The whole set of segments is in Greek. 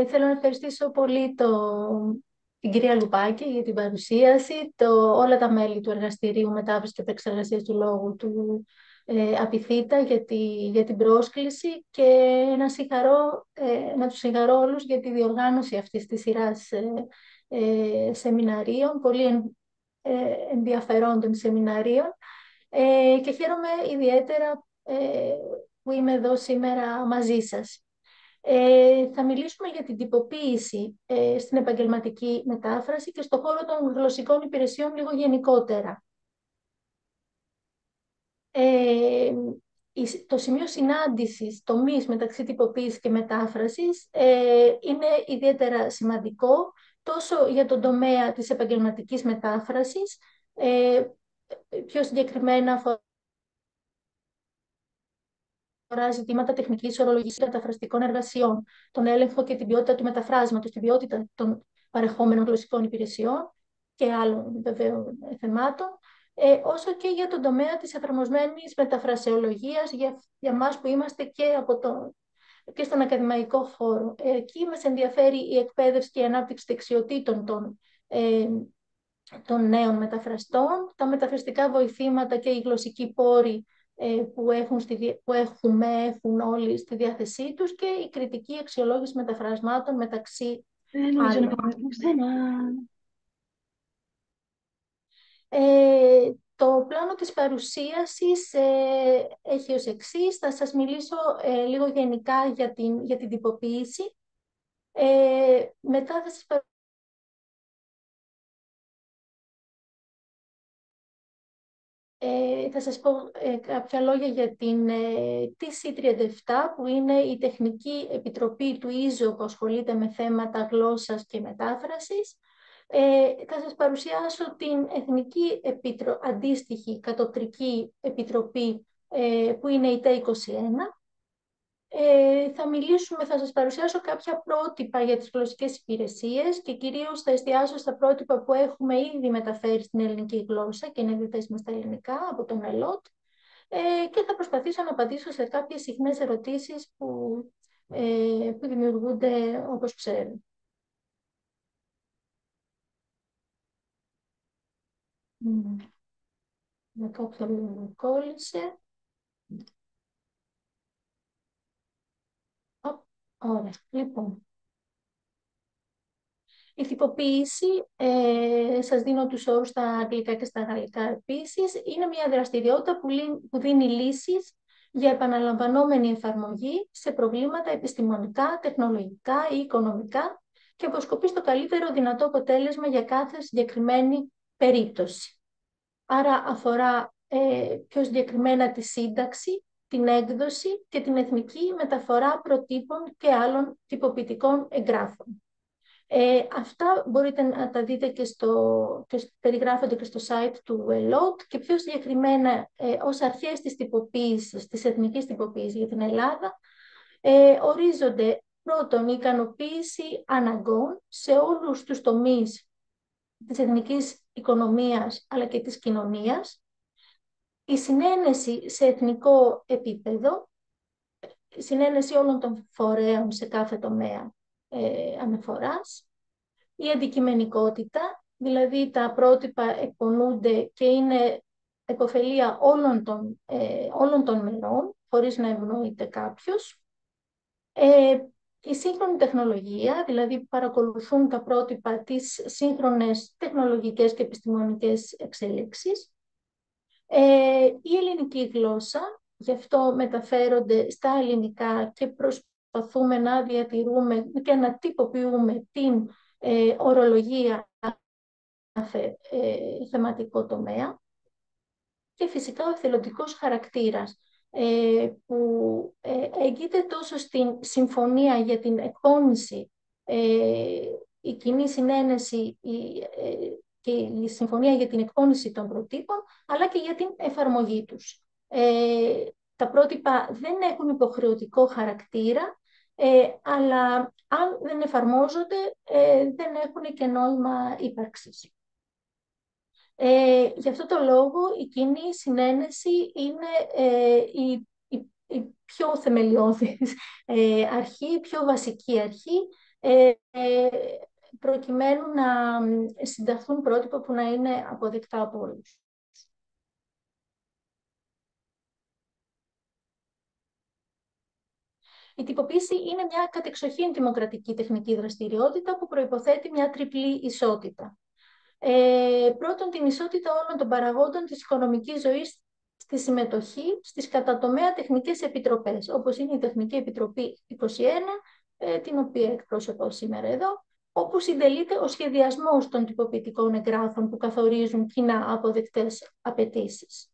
Θέλω να ευχαριστήσω πολύ την κυρία Λουπάκη για την παρουσίαση, όλα τα μέλη του Εργαστηρίου Μετάφρασης και Επεξεργασίας του Λόγου του Απειθήτα για την πρόσκληση και να τους συγχαρώ όλους για τη διοργάνωση αυτής της σειράς σεμιναρίων, πολύ ενδιαφερόντων σεμιναρίων και χαίρομαι ιδιαίτερα που είμαι εδώ σήμερα μαζί σας. Θα μιλήσουμε για την τυποποίηση στην επαγγελματική μετάφραση και στον χώρο των γλωσσικών υπηρεσιών λίγο γενικότερα. Ε, το σημείο συνάντησης τομής μεταξύ τυποποίησης και μετάφρασης είναι ιδιαίτερα σημαντικό τόσο για τον τομέα της επαγγελματικής μετάφρασης, πιο συγκεκριμένα αφορά ζητήματα τεχνικής ορολογικής μεταφραστικών εργασιών, τον έλεγχο και την ποιότητα του μεταφράσματος, την ποιότητα των παρεχόμενων γλωσσικών υπηρεσιών και άλλων βεβαίων θεμάτων, όσο και για τον τομέα της εφαρμοσμένης μεταφρασεολογίας για μας που είμαστε και στον ακαδημαϊκό χώρο. Εκεί μας ενδιαφέρει η εκπαίδευση και η ανάπτυξη δεξιοτήτων των νέων μεταφραστών, τα μεταφραστικά βοηθήματα και οι γλωσσικοί πόροι έχουν όλοι στη διάθεσή τους και η κριτική αξιολόγηση μεταφρασμάτων μεταξύ Νομίζω να άλλων. πάμε από σένα. Το πλάνο της παρουσίασης έχει ως εξής. Θα σας μιλήσω λίγο γενικά για την τυποποίηση. Μετά θα σας θα σας πω κάποια λόγια για την TC37, που είναι η Τεχνική Επιτροπή του ΙΖΟ που ασχολείται με θέματα γλώσσας και μετάφρασης. Θα σας παρουσιάσω την Εθνική Αντίστοιχη Κατοπτρική Επιτροπή, που είναι η ΤΕ21. Θα σας παρουσιάσω κάποια πρότυπα για τις γλωσσικές υπηρεσίες και κυρίως θα εστιάσω στα πρότυπα που έχουμε ήδη μεταφέρει στην ελληνική γλώσσα και είναι διαθέσιμα στα ελληνικά από τον ΕΛΟΤ, και θα προσπαθήσω να απαντήσω σε κάποιες συχνές ερωτήσεις που δημιουργούνται, όπως ξέρετε. Να κάποιο λίγο κόλλησε. Ωραία, λοιπόν. Η τυποποίηση, σας δίνω τους όρους στα αγγλικά και στα γαλλικά επίσης, είναι μια δραστηριότητα που δίνει λύσεις για επαναλαμβανόμενη εφαρμογή σε προβλήματα επιστημονικά, τεχνολογικά ή οικονομικά και αποσκοπεί στο καλύτερο δυνατό αποτέλεσμα για κάθε συγκεκριμένη περίπτωση. Άρα αφορά πιο συγκεκριμένα τη σύνταξη, την έκδοση και την εθνική μεταφορά προτύπων και άλλων τυποποιητικών εγγράφων. Αυτά μπορείτε να τα δείτε και περιγράφονται και στο site του ΕΛΟΤ και πιο συγκεκριμένα ως αρχές της τυποποίησης, της εθνικής τυποποίησης για την Ελλάδα, ορίζονται πρώτον η ικανοποίηση αναγκών σε όλους τους τομείς της εθνικής οικονομίας αλλά και της κοινωνίας, η συνένεση σε εθνικό επίπεδο, η συνένεση όλων των φορέων σε κάθε τομέα αναφοράς, η αντικειμενικότητα, δηλαδή τα πρότυπα εκπονούνται και είναι επωφελία όλων των μερών, χωρίς να ευνοείται κάποιος. Η σύγχρονη τεχνολογία, δηλαδή παρακολουθούν τα πρότυπα τις σύγχρονες τεχνολογικές και επιστημονικές εξέλιξεις. Η ελληνική γλώσσα, γι' αυτό μεταφέρονται στα ελληνικά και προσπαθούμε να διατηρούμε και να τυποποιούμε την ορολογία κάθε θεματικό τομέα και φυσικά ο εθελοντικός χαρακτήρας που έγκυται τόσο στην συμφωνία για την εκπόνηση, η κοινή συνένεση και η συμφωνία για την εκπόνηση των προτύπων, αλλά και για την εφαρμογή τους. Τα πρότυπα δεν έχουν υποχρεωτικό χαρακτήρα, αλλά αν δεν εφαρμόζονται, δεν έχουν και νόημα ύπαρξης. Γι' αυτό το λόγο η κοινή συνένεση είναι η πιο θεμελιώδης αρχή, η πιο βασική αρχή, προκειμένου να συνταχθούν πρότυπα που να είναι αποδεκτά από όλους. Η τυποποίηση είναι μια κατεξοχήν δημοκρατική τεχνική δραστηριότητα που προϋποθέτει μια τριπλή ισότητα. Πρώτον, την ισότητα όλων των παραγόντων της οικονομικής ζωής στη συμμετοχή στις κατατομέα τεχνικές επιτροπές, όπως είναι η Τεχνική Επιτροπή 21, την οποία εκπροσωπώ σήμερα εδώ, όπου συντελείται ο σχεδιασμός των τυποποιητικών εγγράφων που καθορίζουν κοινά αποδεκτές απαιτήσεις.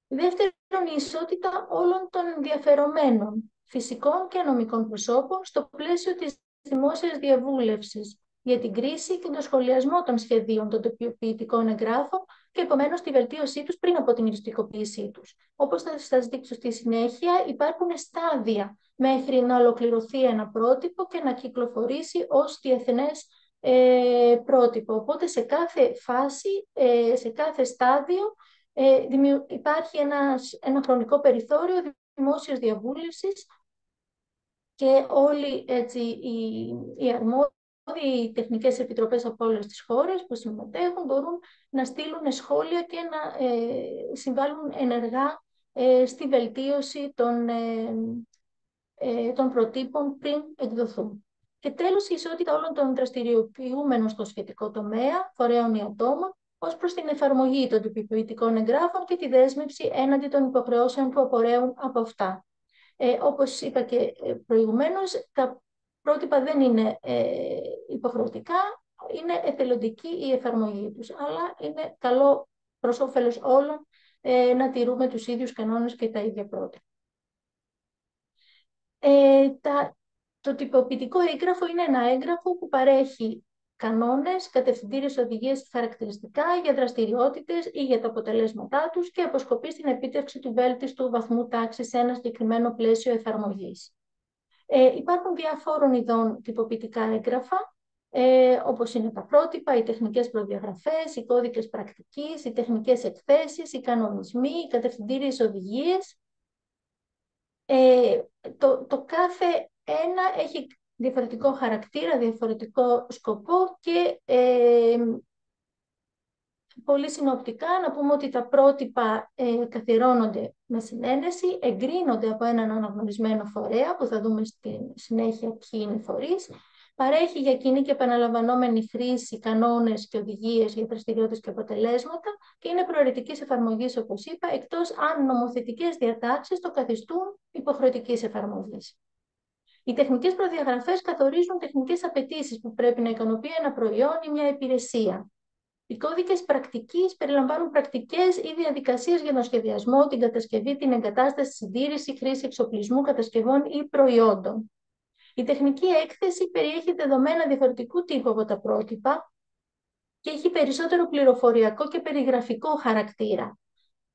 Δεύτερον, η ισότητα όλων των ενδιαφερομένων φυσικών και νομικών προσώπων στο πλαίσιο της δημόσιας διαβούλευσης για την κρίση και τον σχολιασμό των σχεδίων των τυποποιητικών εγγράφων και επομένως τη βελτίωσή τους πριν από την οριστικοποίησή τους. Όπως θα σας δείξω στη συνέχεια, υπάρχουν στάδια μέχρι να ολοκληρωθεί ένα πρότυπο και να κυκλοφορήσει ως διεθνές πρότυπο. Οπότε σε κάθε φάση, σε κάθε στάδιο, υπάρχει ένα χρονικό περιθώριο δημόσιας διαβούλευσης και όλοι έτσι, οι αρμόδιοι, οι τεχνικές επιτροπές από όλες τις χώρες που συμμετέχουν μπορούν να στείλουν σχόλια και να συμβάλλουν ενεργά στη βελτίωση των προτύπων πριν εκδοθούν. Και τέλος, η ισότητα όλων των δραστηριοποιούμενων στο σχετικό τομέα, φορέων ή ατόμων, ως προς την εφαρμογή των τυποποιητικών εγγράφων και τη δέσμευση έναντι των υποχρεώσεων που απορρέουν από αυτά. Όπως είπα και προηγουμένως, τα πρότυπα δεν είναι υποχρεωτικά, είναι εθελοντική η εφαρμογή τους, αλλά είναι καλό προς όφελος όλων να τηρούμε τους ίδιους κανόνες και τα ίδια πρότυπα. Το τυποποιητικό έγγραφο είναι ένα έγγραφο που παρέχει κανόνες, κατευθυντήριες οδηγίες και χαρακτηριστικά για δραστηριότητες ή για τα αποτελέσματά τους και αποσκοπεί στην επίτευξη του βέλτιστου βαθμού τάξης σε ένα συγκεκριμένο πλαίσιο εφαρμογής. Υπάρχουν διαφόρων ειδών τυποποιητικά έγγραφα, όπως είναι τα πρότυπα, οι τεχνικές προδιαγραφές, οι κώδικες πρακτικής, οι τεχνικές εκθέσεις, οι κανονισμοί, οι κατευθυντήριες οδηγίες. Το κάθε ένα έχει διαφορετικό χαρακτήρα, διαφορετικό σκοπό και πολύ συνοπτικά να πούμε ότι τα πρότυπα καθιερώνονται με συνένεση, εγκρίνονται από έναν αναγνωρισμένο φορέα, που θα δούμε στη συνέχεια ποιοι είναι οι φορείς, παρέχει για κοινή και επαναλαμβανόμενη χρήση κανόνες και οδηγίες για δραστηριότητες και αποτελέσματα και είναι προαιρετικής εφαρμογής, όπως είπα, εκτός αν νομοθετικές διατάξεις το καθιστούν υποχρεωτικής εφαρμογής. Οι τεχνικές προδιαγραφές καθορίζουν τεχνικές απαιτήσεις που πρέπει να ικανοποιεί ένα προϊόν ή μια υπηρεσία. Οι κώδικες πρακτικής περιλαμβάνουν πρακτικές ή διαδικασίες για τον σχεδιασμό, την κατασκευή, την εγκατάσταση, συντήρηση, χρήση εξοπλισμού, κατασκευών ή προϊόντων. Η τεχνική έκθεση περιέχει δεδομένα διαφορετικού τύπου από τα πρότυπα και έχει περισσότερο πληροφοριακό και περιγραφικό χαρακτήρα.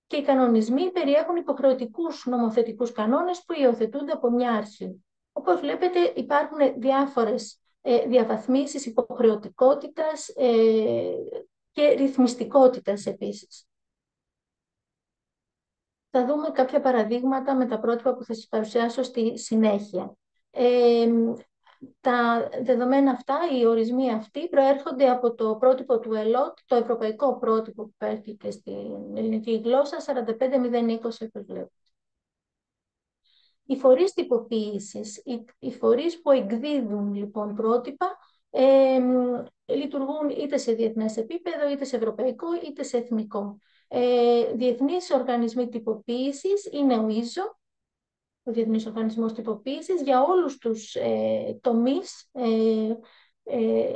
Και οι κανονισμοί περιέχουν υποχρεωτικούς νομοθετικούς κανόνες που υιοθετούνται από μια αρχή. Όπως βλέπετε, υπάρχουν διάφορες διαβαθμίσεις υποχρεωτικότητας και ρυθμιστικότητας επίσης. Θα δούμε κάποια παραδείγματα με τα πρότυπα που θα σας παρουσιάσω στη συνέχεια. Τα δεδομένα αυτά, οι ορισμοί αυτοί, προέρχονται από το πρότυπο του ΕΛΟΤ, το ευρωπαϊκό πρότυπο που έρχεται στην ελληνική γλώσσα, 45020, όπως βλέπετε. Οι φορείς τυποποίησης, οι φορείς που εκδίδουν λοιπόν πρότυπα, λειτουργούν είτε σε διεθνές επίπεδο, είτε σε ευρωπαϊκό, είτε σε εθνικό. Διεθνείς οργανισμοί τυποποίησης είναι ο ISO, ο Διεθνής Οργανισμός Τυποποίησης, για όλους τους τομείς,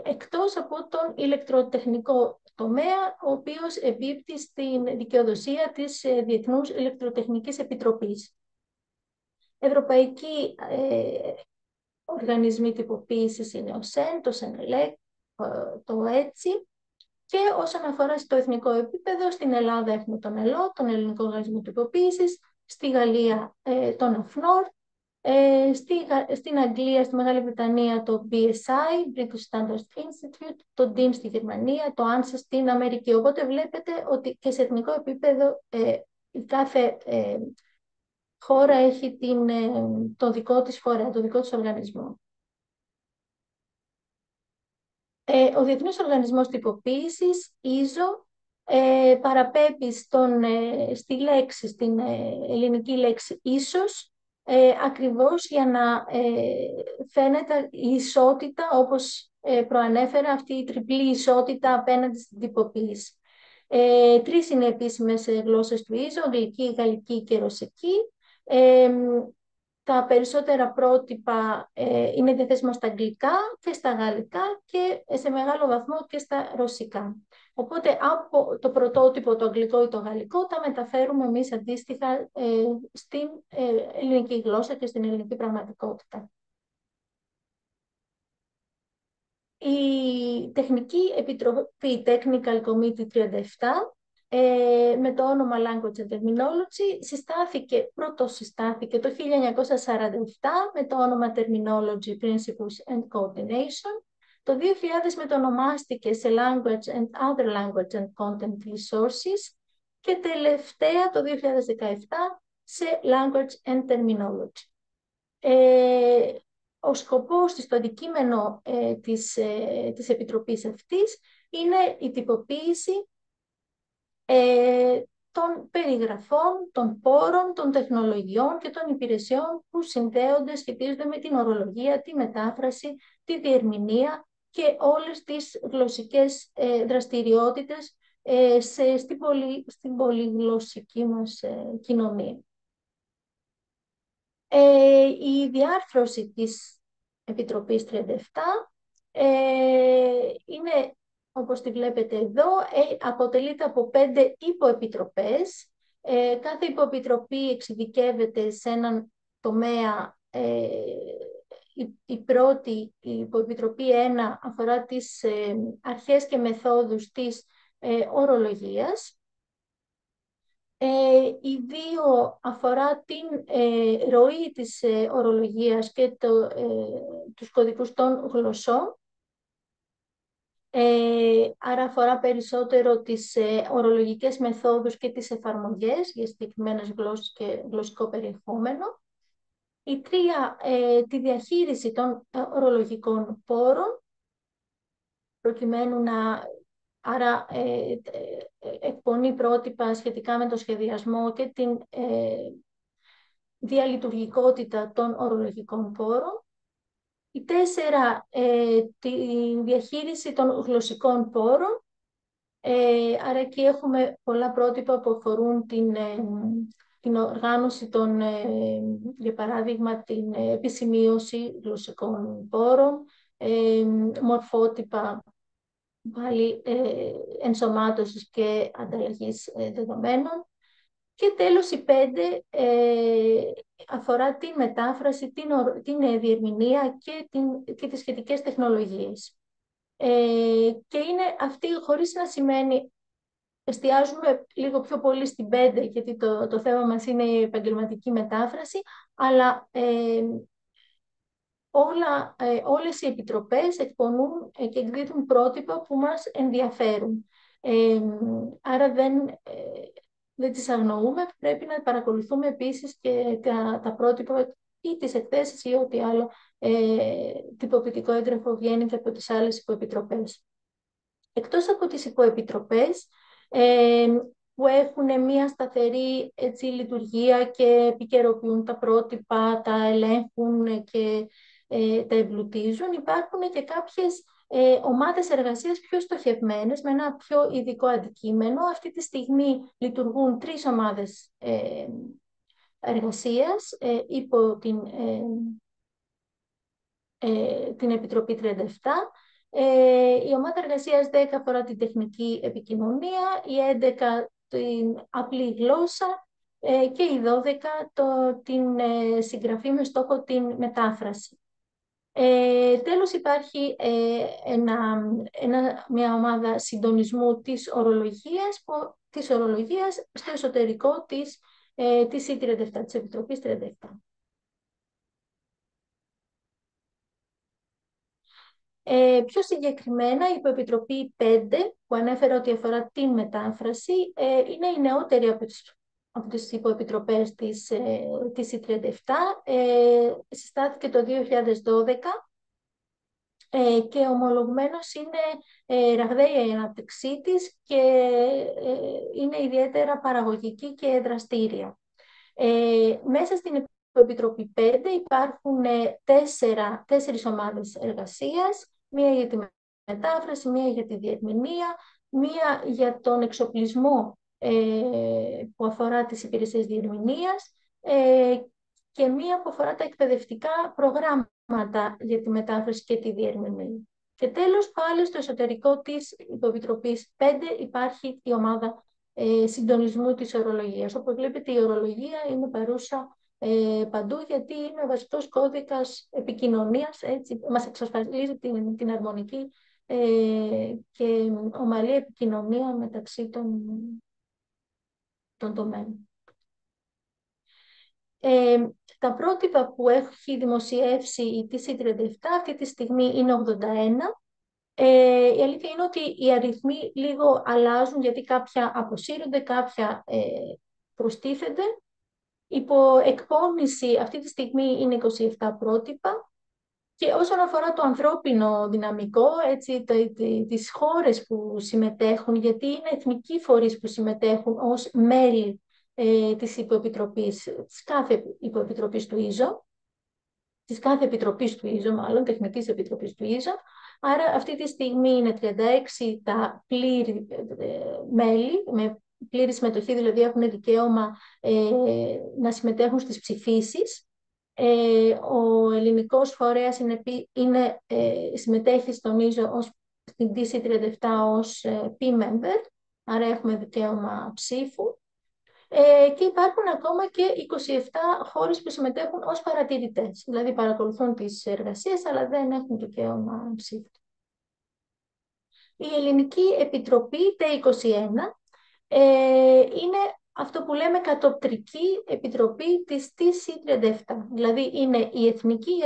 εκτός από τον ηλεκτροτεχνικό τομέα, ο οποίος εμπίπτει στην δικαιοδοσία της Διεθνούς Ηλεκτροτεχνικής Επιτροπής. Ευρωπαϊκοί οργανισμοί τυποποίησης είναι ο ΣΕΝ, το ΣΕΝΕΛΕΚ, το ΕΤΣΙ, και όσον αφορά στο εθνικό επίπεδο, στην Ελλάδα έχουμε τον ΕΛΟ, τον Ελληνικό Οργανισμό Τυποποίησης, στη Γαλλία τον ΑΦΝΟΡ, στην Αγγλία, στη Μεγάλη Βρετανία το BSI, British Standards Institute, το DIN στη Γερμανία, το ANSA στην Αμερική. Οπότε βλέπετε ότι και σε εθνικό επίπεδο κάθε χώρα έχει το δικό της φορέα, το δικό της οργανισμό. Ο Διεθνής Οργανισμός Τυποποίησης, ISO, παραπέμπει στη λέξη, στην ελληνική λέξη ίσως, ακριβώς για να φαίνεται η ισότητα, όπως προανέφερα, αυτή η τριπλή ισότητα απέναντι στην τυποποίηση. Τρεις είναι επίσημες γλώσσες του ISO, αγγλική, γαλλική και ρωσική. Τα περισσότερα πρότυπα είναι διαθέσιμα στα αγγλικά και στα γαλλικά και σε μεγάλο βαθμό και στα ρωσικά. Οπότε από το πρωτότυπο, το αγγλικό ή το γαλλικό, τα μεταφέρουμε εμείς αντίστοιχα στην ελληνική γλώσσα και στην ελληνική πραγματικότητα. Η Τεχνική Επιτροπή Technical Committee 37 με το όνομα Language and Terminology πρώτος συστάθηκε το 1947 με το όνομα Terminology Principles and Coordination. Το 2000 μετονομάστηκε σε Language and Other Language and Content Resources και τελευταία το 2017 σε Language and Terminology. Ο σκοπός στο αντικείμενο της Επιτροπής αυτής είναι η τυποποίηση των περιγραφών, των πόρων, των τεχνολογιών και των υπηρεσιών που συνδέονται, σχετίζονται με την ορολογία, τη μετάφραση, τη διερμηνία και όλες τις γλωσσικές δραστηριότητες στην πολυγλωσσική μας κοινωνία. Η διάρθρωση της Επιτροπής 37 είναι, όπως τη βλέπετε εδώ, αποτελείται από 5 υποεπιτροπές. Κάθε υποεπιτροπή εξειδικεύεται σε έναν τομέα. Η πρώτη, η υποεπιτροπή 1, αφορά τις αρχές και μεθόδους της ορολογίας. Οι 2 αφορά την ροή της ορολογίας και τους κωδικούς των γλωσσών. Άρα αφορά περισσότερο τις ορολογικές μεθόδους και τις εφαρμογές για συγκεκριμένες γλώσσες και γλωσσικό περιεχόμενο. Η 3, τη διαχείριση των ορολογικών πόρων, προκειμένου άρα εκπονεί πρότυπα σχετικά με το σχεδιασμό και την διαλειτουργικότητα των ορολογικών πόρων. Η 4, τη διαχείριση των γλωσσικών πόρων. Άρα εκεί έχουμε πολλά πρότυπα που αφορούν την οργάνωση για παράδειγμα, την επισημείωση γλωσσικών πόρων, μορφότυπα πάλι ενσωμάτωσης και ανταλλαγής δεδομένων. Και τέλος η 5 αφορά τη μετάφραση, την διερμηνία και τις σχετικές τεχνολογίες. Και είναι αυτή, χωρίς να σημαίνει, εστιάζουμε λίγο πιο πολύ στην 5, γιατί το θέμα μας είναι η επαγγελματική μετάφραση, αλλά όλες οι επιτροπές εκπονούν και εκδίδουν πρότυπα που μας ενδιαφέρουν. Άρα δεν τις αγνοούμε, πρέπει να παρακολουθούμε επίσης και τα πρότυπα ή τις εκθέσεις ή ό,τι άλλο τυποποιητικό έγγραφο βγαίνει και από τις άλλες υποεπιτροπές. Εκτός από τις υποεπιτροπές που έχουν μια σταθερή λειτουργία και επικαιροποιούν τα πρότυπα, τα ελέγχουν και τα εμπλουτίζουν, υπάρχουν και κάποιες ομάδες εργασίας πιο στοχευμένες, με ένα πιο ειδικό αντικείμενο. Αυτή τη στιγμή λειτουργούν 3 ομάδες εργασίας υπό την Επιτροπή 37. Η ομάδα εργασίας 10 αφορά την τεχνική επικοινωνία, η 11 την απλή γλώσσα και η 12 την συγγραφή με στόχο την μετάφραση. Τέλος υπάρχει μια ομάδα συντονισμού της ορολογίας στο εσωτερικό της E37, της Επιτροπής 37. Πιο συγκεκριμένα, η Υποεπιτροπή 5, που ανέφερα ότι αφορά την μετάφραση, είναι η νεότερη από τις από τις υποεπιτροπές της E37. Συστάθηκε το 2012 και ομολογουμένως είναι ραγδαία η ανάπτυξή της και είναι ιδιαίτερα παραγωγική και δραστήρια. Μέσα στην Επιτροπή 5 υπάρχουν τέσσερις ομάδες εργασίας, μία για τη μετάφραση, μία για τη διερμηνία, μία για τον εξοπλισμό που αφορά τις υπηρεσίες διερμηνίας και μία που αφορά τα εκπαιδευτικά προγράμματα για τη μετάφραση και τη διερμηνία. Και τέλος, πάλι στο εσωτερικό της Υποεπιτροπής 5 υπάρχει η ομάδα συντονισμού της ορολογίας. Όπως βλέπετε, η ορολογία είναι παρούσα παντού, γιατί είναι ο βασικός κώδικας επικοινωνίας, έτσι, μας εξασφαλίζει την αρμονική και ομαλή επικοινωνία μεταξύ των τομέων. Τα πρότυπα που έχει δημοσιεύσει η TC37 αυτή τη στιγμή είναι 81. Η αλήθεια είναι ότι οι αριθμοί λίγο αλλάζουν, γιατί κάποια αποσύρονται, κάποια προστίθενται. Υπό εκπόνηση αυτή τη στιγμή είναι 27 πρότυπα. Και όσον αφορά το ανθρώπινο δυναμικό, έτσι, τις χώρες που συμμετέχουν, γιατί είναι εθνικοί φορείς που συμμετέχουν ως μέλη της υποεπιτροπής, της κάθε υποεπιτροπής του ΙΖΟ, της κάθε επιτροπής του ΙΖΟ, μάλλον τεχνικής επιτροπής του ΙΖΟ. Άρα αυτή τη στιγμή είναι 36 τα πλήρη μέλη, με πλήρη συμμετοχή, δηλαδή έχουν δικαίωμα να συμμετέχουν στις ψηφίσεις. Ο ελληνικός φορέας συμμετέχει στον ΙΖΟ στην DC37 ως P-member, άρα έχουμε δικαίωμα ψήφου. Και υπάρχουν ακόμα και 27 χώρες που συμμετέχουν ως παρατηρητές, δηλαδή παρακολουθούν τις εργασίες, αλλά δεν έχουν δικαίωμα ψήφου. Η Ελληνική Επιτροπή, ΤΕ21, είναι αυτό που λέμε κατοπτρική επιτροπή της TC37. Δηλαδή είναι η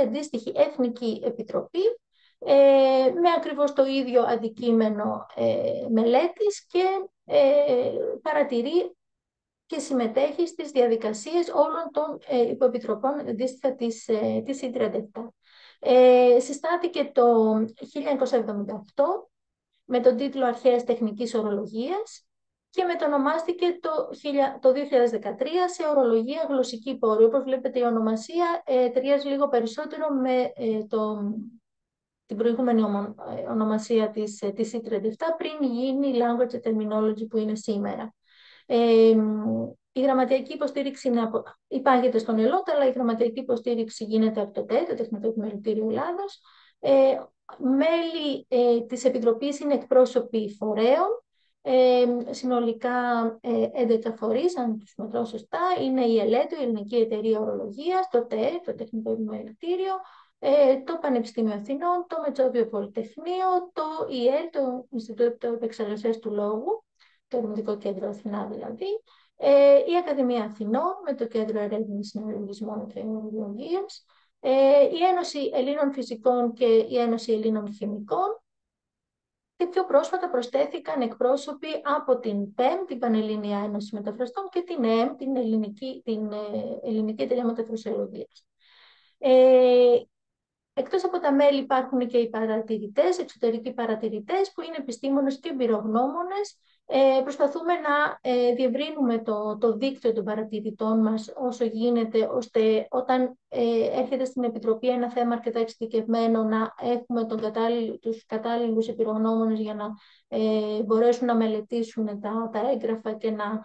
αντίστοιχη Εθνική Επιτροπή με ακριβώς το ίδιο αντικείμενο μελέτης και παρατηρεί και συμμετέχει στις διαδικασίες όλων των υποεπιτροπών αντίστοιχα της C37. Συστάθηκε το 1978 με τον τίτλο Αρχαίας Τεχνικής Ορολογίας και μετονομάστηκε το 2013 σε Ορολογία Γλωσσική Πόρη. Όπως βλέπετε, η ονομασία ταιριάζει λίγο περισσότερο με την προηγούμενη ονομασία της C37 πριν γίνει Language and Terminology που είναι σήμερα. Η γραμματιακή υποστήριξη υπάγεται στον ΕΛΟΤ, αλλά η γραμματιακή υποστήριξη γίνεται από το ΤΕ, το Τεχνικό Επιμελητήριο Ελλάδος. Μέλη της Επιτροπής είναι εκπρόσωποι φορέων, συνολικά 11 φορείς, αν τους μετρώ σωστά, είναι η ΕΛΕΤΟ, η Ελληνική Εταιρεία Ορολογίας, το ΤΕ, το Τεχνικό Επιμελητήριο, το Πανεπιστήμιο Αθηνών, το Μετσόβιο Πολυτεχνείο, το ΙΕΛ, το Ινστιτούτο Επεξεργασίας του Λόγου, το Ερευνητικό Κέντρο Αθηνά δηλαδή, η Ακαδημία Αθηνών με το Κέντρο Ερεύνης Συνολογισμών και Ορολογίας, η Ένωση Ελλήνων Φυσικών και η Ένωση Ελλήνων Χημικών, και πιο πρόσφατα προσθέθηκαν εκπρόσωποι από την ΠΕΜ, την Πανελλήνια Ένωση Μεταφραστών, και την ΕΜ, την Ελληνική Εταιρεία Μεταφρασιολογίας. Εκτός από τα μέλη υπάρχουν και οι παρατηρητές, εξωτερικοί παρατηρητές, που είναι επιστήμονες και εμπειρογνώμονες. Προσπαθούμε να διευρύνουμε το δίκτυο των παρατηρητών μας όσο γίνεται, ώστε όταν έρχεται στην Επιτροπή ένα θέμα αρκετά εξειδικευμένο, να έχουμε τους κατάλληλους εμπειρογνώμονες για να μπορέσουν να μελετήσουν τα έγγραφα και να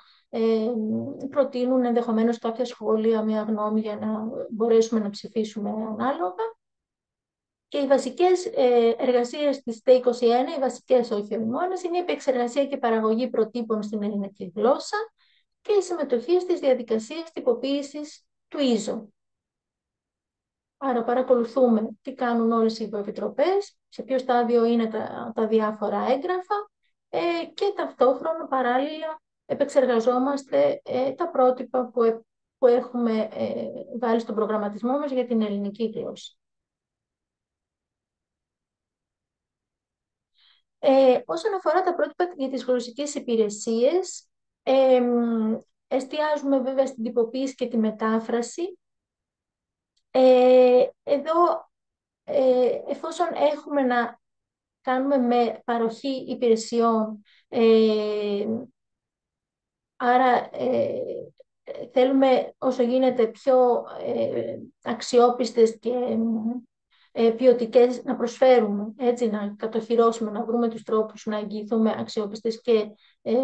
προτείνουν ενδεχομένως κάποια σχόλια, μια γνώμη, για να μπορέσουμε να ψηφίσουμε ανάλογα. Και οι βασικές εργασίες της ΤΕ21, οι βασικές όχι μόνες, είναι η επεξεργασία και παραγωγή προτύπων στην ελληνική γλώσσα και η συμμετοχή στις διαδικασίες τυποποίησης του ΙΖΟ. Άρα παρακολουθούμε τι κάνουν όλες οι υποεπιτροπές, σε ποιο στάδιο είναι τα διάφορα έγγραφα και ταυτόχρονα παράλληλα επεξεργαζόμαστε τα πρότυπα που έχουμε βάλει στον προγραμματισμό μας για την ελληνική γλώσσα. Όσον αφορά τα πρότυπα για τις γλωσσικές υπηρεσίες, Εστιάζουμε βέβαια στην τυποποίηση και τη μετάφραση. Εδώ, εφόσον έχουμε να κάνουμε με παροχή υπηρεσιών, άρα θέλουμε όσο γίνεται πιο αξιόπιστες και ποιοτικές να προσφέρουμε, έτσι, να κατοχυρώσουμε, να βρούμε τους τρόπους να εγγυηθούμε αξιόπιστες και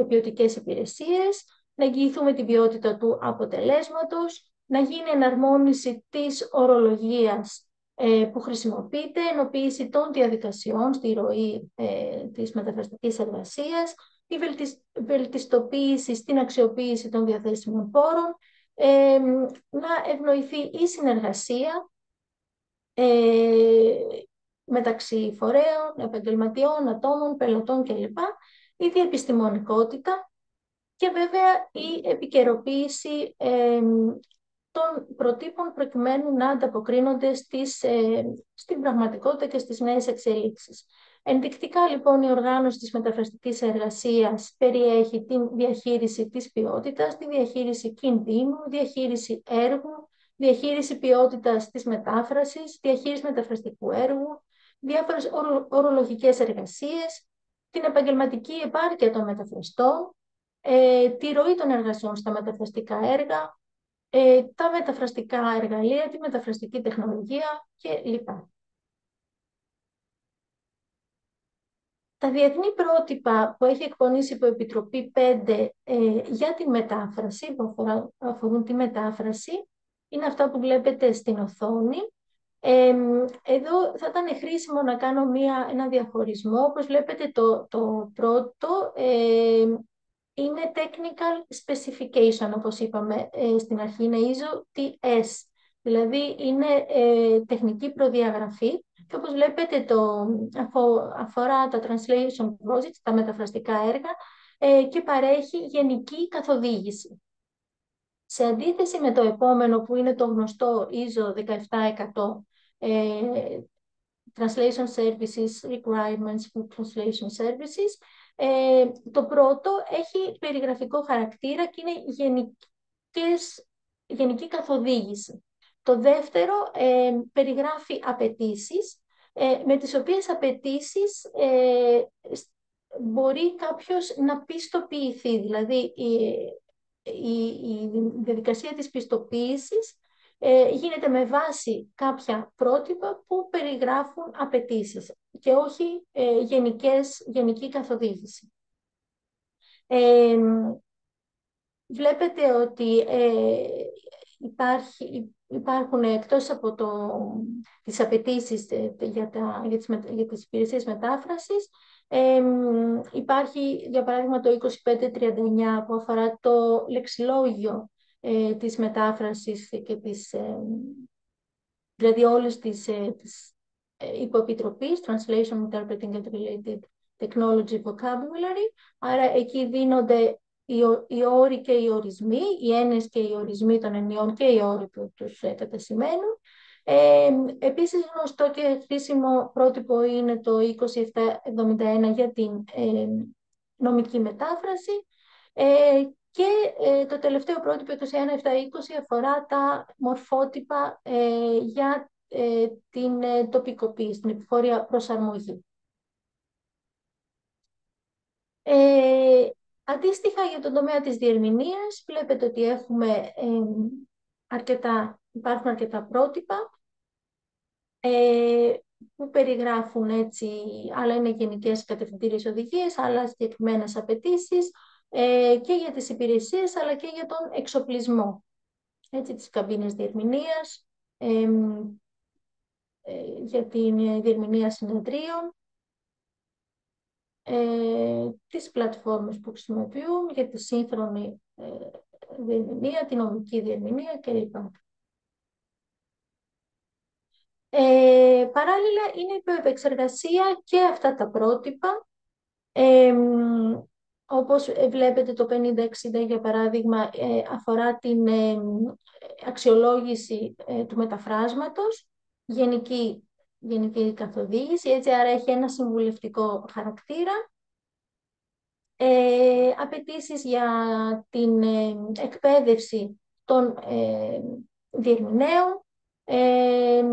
ποιοτικές υπηρεσίες, να εγγυηθούμε την ποιότητα του αποτελέσματος, να γίνει εναρμόνιση της ορολογίας που χρησιμοποιείται, ενοποίηση των διαδικασιών στη ροή της μεταφραστικής εργασίας, τη βελτιστοποίηση στην αξιοποίηση των διαθέσιμων πόρων, να ευνοηθεί η συνεργασία μεταξύ φορέων, επαγγελματιών, ατόμων, πελατών κλπ. Η διεπιστημονικότητα και βέβαια η επικαιροποίηση των προτύπων προκειμένου να ανταποκρίνονται στην πραγματικότητα και στις νέες εξελίξεις. Ενδεικτικά λοιπόν η οργάνωση της μεταφραστικής εργασίας περιέχει τη διαχείριση της ποιότητας, τη διαχείριση κινδύνου, διαχείριση έργου, διαχείριση ποιότητας της μετάφρασης, διαχείριση μεταφραστικού έργου, διάφορες ορολογικές εργασίες, την επαγγελματική επάρκεια των μεταφραστών, τη ροή των εργασιών στα μεταφραστικά έργα, τα μεταφραστικά εργαλεία, τη μεταφραστική τεχνολογία κλπ. Τα διεθνή πρότυπα που έχει εκπονήσει η Υποεπιτροπή 5 για τη μετάφραση, που αφορούν τη μετάφραση, είναι αυτά που βλέπετε στην οθόνη. Εδώ θα ήταν χρήσιμο να κάνω ένα διαχωρισμό. Όπως βλέπετε το πρώτο είναι Technical Specification, όπως είπαμε στην αρχή, είναι ISO TS. Δηλαδή είναι τεχνική προδιαγραφή και όπως βλέπετε αφορά τα translation projects, τα μεταφραστικά έργα και παρέχει γενική καθοδήγηση. Σε αντίθεση με το επόμενο που είναι το γνωστό ISO 17100, Translation Services, Requirements for Translation Services, το πρώτο έχει περιγραφικό χαρακτήρα και είναι γενική καθοδήγηση. Το δεύτερο περιγράφει απαιτήσεις, με τις οποίες απαιτήσεις μπορεί κάποιος να πιστοποιηθεί. Δηλαδή, η διαδικασία της πιστοποίησης γίνεται με βάση κάποια πρότυπα που περιγράφουν απαιτήσεις και όχι γενική καθοδήγηση. Βλέπετε ότι υπάρχουν εκτός από τις απαιτήσεις για τις υπηρεσίες μετάφρασης, υπάρχει για παράδειγμα το 2539 που αφορά το λεξιλόγιο της μετάφρασης και δηλαδή όλες τις υποεπιτροπής, Translation, Interpreting and Related Technology Vocabulary. Άρα εκεί δίνονται οι όροι και οι ορισμοί, οι έννοιες και οι ορισμοί των εννοιών και οι όροι που τους κατασημαίνουν. Επίσης γνωστό και χρήσιμο πρότυπο είναι το 2771 για την νομική μετάφραση και το τελευταίο πρότυπο 21720 αφορά τα μορφότυπα για την τοπικοποίηση, την επιφόρεια προσαρμογή. Αντίστοιχα για τον τομέα της διερμηνίας βλέπετε ότι υπάρχουν αρκετά πρότυπα που περιγράφουν έτσι, άλλα είναι γενικές κατευθυντήριες οδηγίες, άλλα συγκεκριμένες απαιτήσεις και για τις υπηρεσίες αλλά και για τον εξοπλισμό, έτσι, τις καμπίνες διερμηνίας, για την διερμηνία συνεδρίων, τις πλατφόρμες που χρησιμοποιούν για τη σύγχρονη διερμηνία, τη νομική διερμηνία κλπ. Παράλληλα είναι υπό επεξεργασία και αυτά τα πρότυπα. Όπως βλέπετε το 5060 για παράδειγμα αφορά την αξιολόγηση του μεταφράσματος, γενική καθοδήγηση, έτσι άρα έχει ένα συμβουλευτικό χαρακτήρα. απαιτήσεις για την εκπαίδευση των διερμηνέων, ε,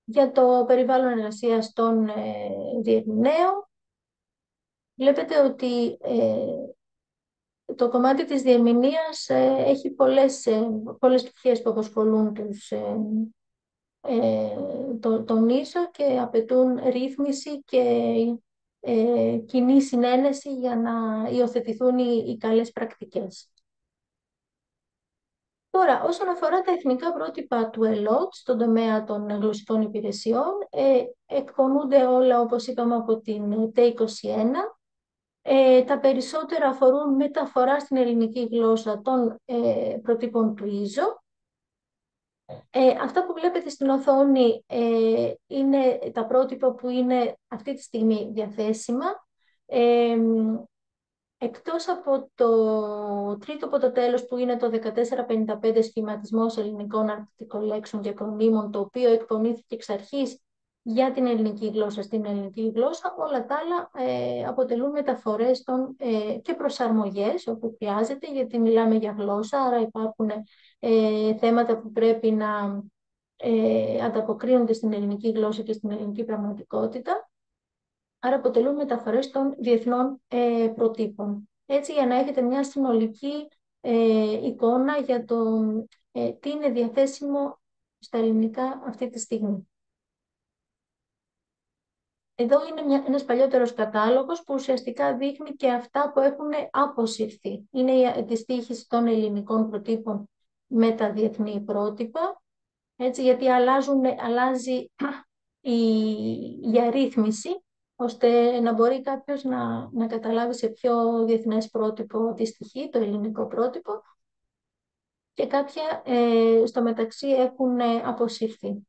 για το περιβάλλον εργασίας των διερμηνέων. Βλέπετε ότι το κομμάτι της διερμηνίας έχει πολλές πτυχές που απασχολούν τον ίσο και απαιτούν ρύθμιση και κοινή συνένεση για να υιοθετηθούν οι καλές πρακτικές. Τώρα, όσον αφορά τα εθνικά πρότυπα του ΕΛΟΤ στον τομέα των γλωσσικών υπηρεσιών, εκπονούνται όλα, όπως είπαμε, από την ΤΕ21. Τα περισσότερα αφορούν μεταφορά στην ελληνική γλώσσα των προτύπων του ΙΖΟ. Αυτά που βλέπετε στην οθόνη είναι τα πρότυπα που είναι αυτή τη στιγμή διαθέσιμα. Εκτός από το τρίτο από το τέλος που είναι το 1455 σχηματισμός ελληνικών αρκτικών λέξεων και ακρονίμων, το οποίο εκπονήθηκε εξ αρχής για την ελληνική γλώσσα στην ελληνική γλώσσα, όλα τα άλλα αποτελούν μεταφορές και προσαρμογές όπου χρειάζεται, γιατί μιλάμε για γλώσσα, άρα υπάρχουν θέματα που πρέπει να ανταποκρίνονται στην ελληνική γλώσσα και στην ελληνική πραγματικότητα. Άρα αποτελούν μεταφορές των διεθνών προτύπων. Έτσι, για να έχετε μια συνολική εικόνα για το τι είναι διαθέσιμο στα ελληνικά αυτή τη στιγμή. Εδώ είναι ένας παλιότερος κατάλογος που ουσιαστικά δείχνει και αυτά που έχουν αποσυρθεί. Είναι η αντιστοίχηση των ελληνικών προτύπων με τα διεθνή πρότυπα, έτσι, γιατί αλλάζει η αρρύθμιση, ώστε να μπορεί κάποιος να καταλάβει σε ποιο διεθνές πρότυπο αντιστοιχεί το ελληνικό πρότυπο, και κάποια στο μεταξύ έχουν αποσυρθεί.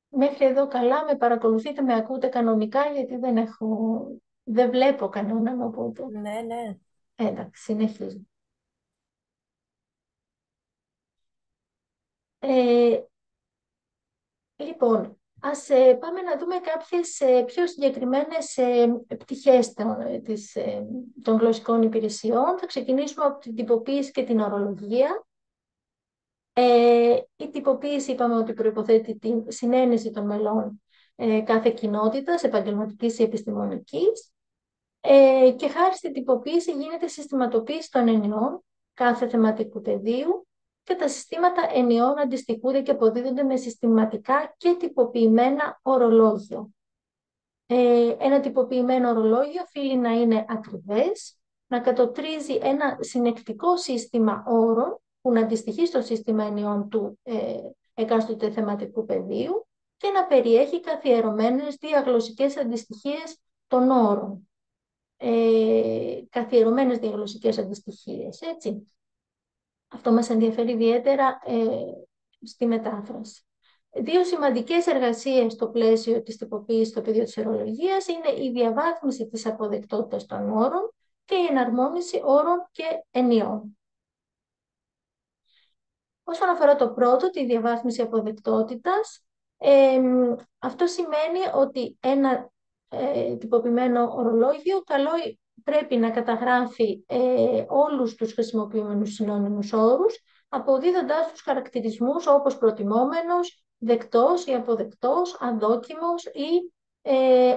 Μέχρι εδώ καλά, με παρακολουθείτε, με ακούτε κανονικά, γιατί δεν βλέπω κανέναν, οπότε. Ναι, ναι. Εντάξει, συνεχίζω. Λοιπόν, ας πάμε να δούμε κάποιες πιο συγκεκριμένες πτυχές των γλωσσικών υπηρεσιών. Θα ξεκινήσουμε από την τυποποίηση και την ορολογία. Η τυποποίηση είπαμε ότι προϋποθέτει την συνένεση των μελών κάθε κοινότητας, επαγγελματικής ή επιστημονικής, και χάρη στην τυποποίηση γίνεται συστηματοποίηση των ενιών κάθε θεματικού πεδίου και τα συστήματα ενιών αντιστοιχούνται και αποδίδονται με συστηματικά και τυποποιημένα ορολόγιο. Ένα τυποποιημένο ορολόγιο οφείλει να είναι ακριβές, να κατοπτρίζει ένα συνεκτικό σύστημα όρων που να αντιστοιχεί στο σύστημα ενιών του εκάστοτε θεματικού πεδίου και να περιέχει καθιερωμένες διαγλωσσικές αντιστοιχίες των όρων. Καθιερωμένες διαγλωσσικές αντιστοιχίες, έτσι. Αυτό μας ενδιαφέρει ιδιαίτερα στη μετάφραση. Δύο σημαντικές εργασίες στο πλαίσιο της τυποποίησης στο πεδίο της ορολογίας είναι η διαβάθμιση της αποδεκτότητας των όρων και η εναρμόνιση όρων και ενιών. Όσον αφορά το πρώτο, τη διαβάθμιση αποδεκτότητας, αυτό σημαίνει ότι ένα τυποποιημένο ορολόγιο πρέπει να καταγράφει όλους τους χρησιμοποιούμενους συνώνυμους όρους, αποδίδοντάς τους χαρακτηρισμούς όπως προτιμόμενος, δεκτός ή αποδεκτός, αδόκιμος ή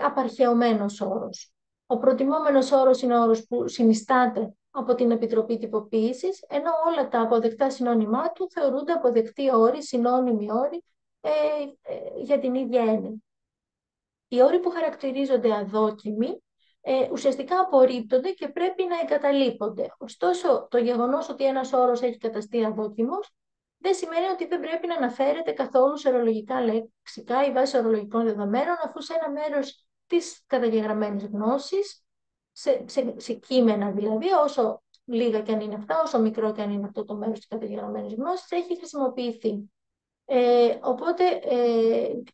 απαρχαιωμένος όρος. Ο προτιμόμενος όρος είναι ο όρος που συνιστάται από την Επιτροπή Τυποποίησης, ενώ όλα τα αποδεκτά συνώνυμά του θεωρούνται αποδεκτοί όροι, συνώνυμοι όροι για την ίδια έννοια. Οι όροι που χαρακτηρίζονται αδόκιμοι ουσιαστικά απορρίπτονται και πρέπει να εγκαταλείπονται. Ωστόσο, το γεγονός ότι ένας όρος έχει καταστεί αδόκιμος δεν σημαίνει ότι δεν πρέπει να αναφέρεται καθόλου σε ορολογικά λεξικά ή βάσει ορολογικών δεδομένων, αφού σε ένα μέρος της καταγεγραμμένης γνώσης, σε κείμενα δηλαδή, όσο λίγα και αν είναι αυτά, όσο μικρό και αν είναι αυτό το μέρος της καταγεγραμμένης γνώσης, έχει χρησιμοποιηθεί. Οπότε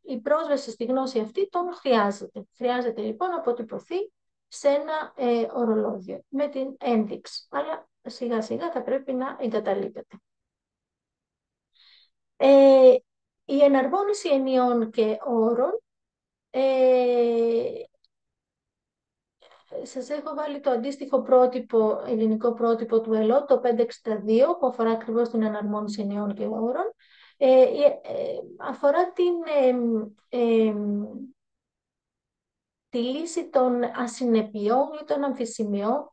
η πρόσβαση στη γνώση αυτή τον χρειάζεται. Χρειάζεται λοιπόν να αποτυπωθεί σε ένα ορολόγιο με την ένδειξη. Αλλά σιγά σιγά θα πρέπει να εγκαταλείπεται. Ε, η εναρμόνιση ενιών και όρων, σας έχω βάλει το αντίστοιχο πρότυπο, ελληνικό πρότυπο του ΕΛΟ, το 562, που αφορά ακριβώς την εναρμόνιση ενιών και όρων. Αφορά τη λύση των ασυνεπιών ή των αμφισημιών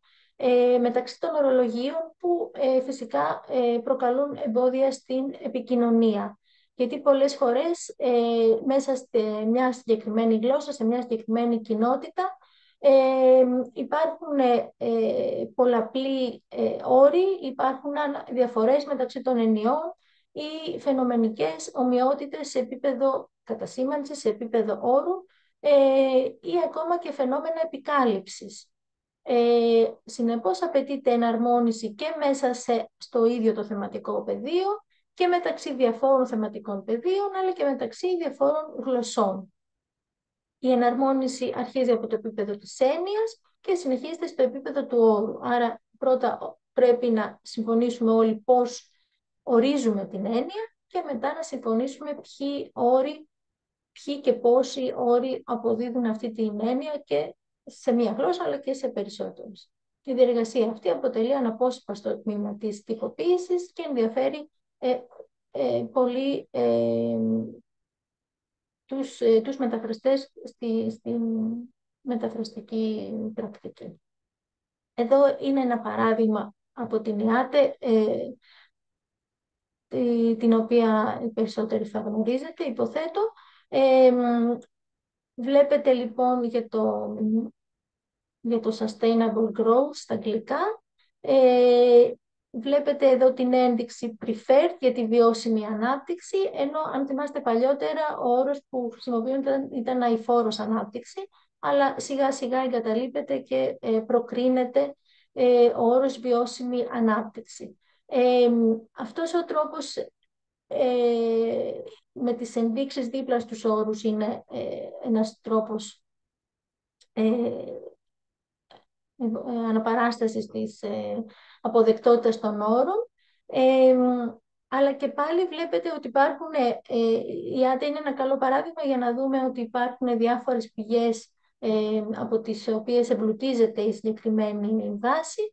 μεταξύ των ορολογίων που φυσικά προκαλούν εμπόδια στην επικοινωνία. Γιατί πολλές φορές μέσα σε μια συγκεκριμένη γλώσσα, σε μια συγκεκριμένη κοινότητα, υπάρχουν πολλαπλοί όροι, υπάρχουν διαφορές μεταξύ των ενιών ή φαινομενικές ομοιότητες σε επίπεδο κατασήμανσης, σε επίπεδο όρου, ή ακόμα και φαινόμενα επικάλυψης. Συνεπώς απαιτείται εναρμόνιση και μέσα στο ίδιο το θεματικό πεδίο και μεταξύ διαφόρων θεματικών πεδίων, αλλά και μεταξύ διαφόρων γλωσσών. Η εναρμόνιση αρχίζει από το επίπεδο της έννοιας και συνεχίζεται στο επίπεδο του όρου. Άρα πρώτα πρέπει να συμφωνήσουμε όλοι πώς ορίζουμε την έννοια και μετά να συμφωνήσουμε ποιοι και πόσοι όροι αποδίδουν αυτή την έννοια και σε μία γλώσσα αλλά και σε περισσότερες. Η διεργασία αυτή αποτελεί αναπόσπαστο τμήμα της τυποποίησης και ενδιαφέρει πολύ τους μεταφραστές στην μεταφραστική πρακτική. Εδώ είναι ένα παράδειγμα από την ΙΑΤΕ, την οποία οι περισσότεροι θα γνωρίζετε, υποθέτω. Βλέπετε λοιπόν για το Sustainable Growth στα αγγλικά. Βλέπετε εδώ την ένδειξη preferred για τη βιώσιμη ανάπτυξη, ενώ αν θυμάστε παλιότερα ο όρος που χρησιμοποιούνταν ήταν αειφόρος ανάπτυξη, αλλά σιγά σιγά εγκαταλείπεται και προκρίνεται ο όρος βιώσιμη ανάπτυξη. Αυτός ο τρόπος με τις ενδείξεις δίπλα στους όρους είναι ένας τρόπος αναπαράστασης της αποδεκτότητας των όρων, αλλά και πάλι βλέπετε ότι υπάρχουν, η ΆΤΕ είναι ένα καλό παράδειγμα για να δούμε ότι υπάρχουν διάφορες πηγές από τις οποίες εμπλουτίζεται η συγκεκριμένη βάση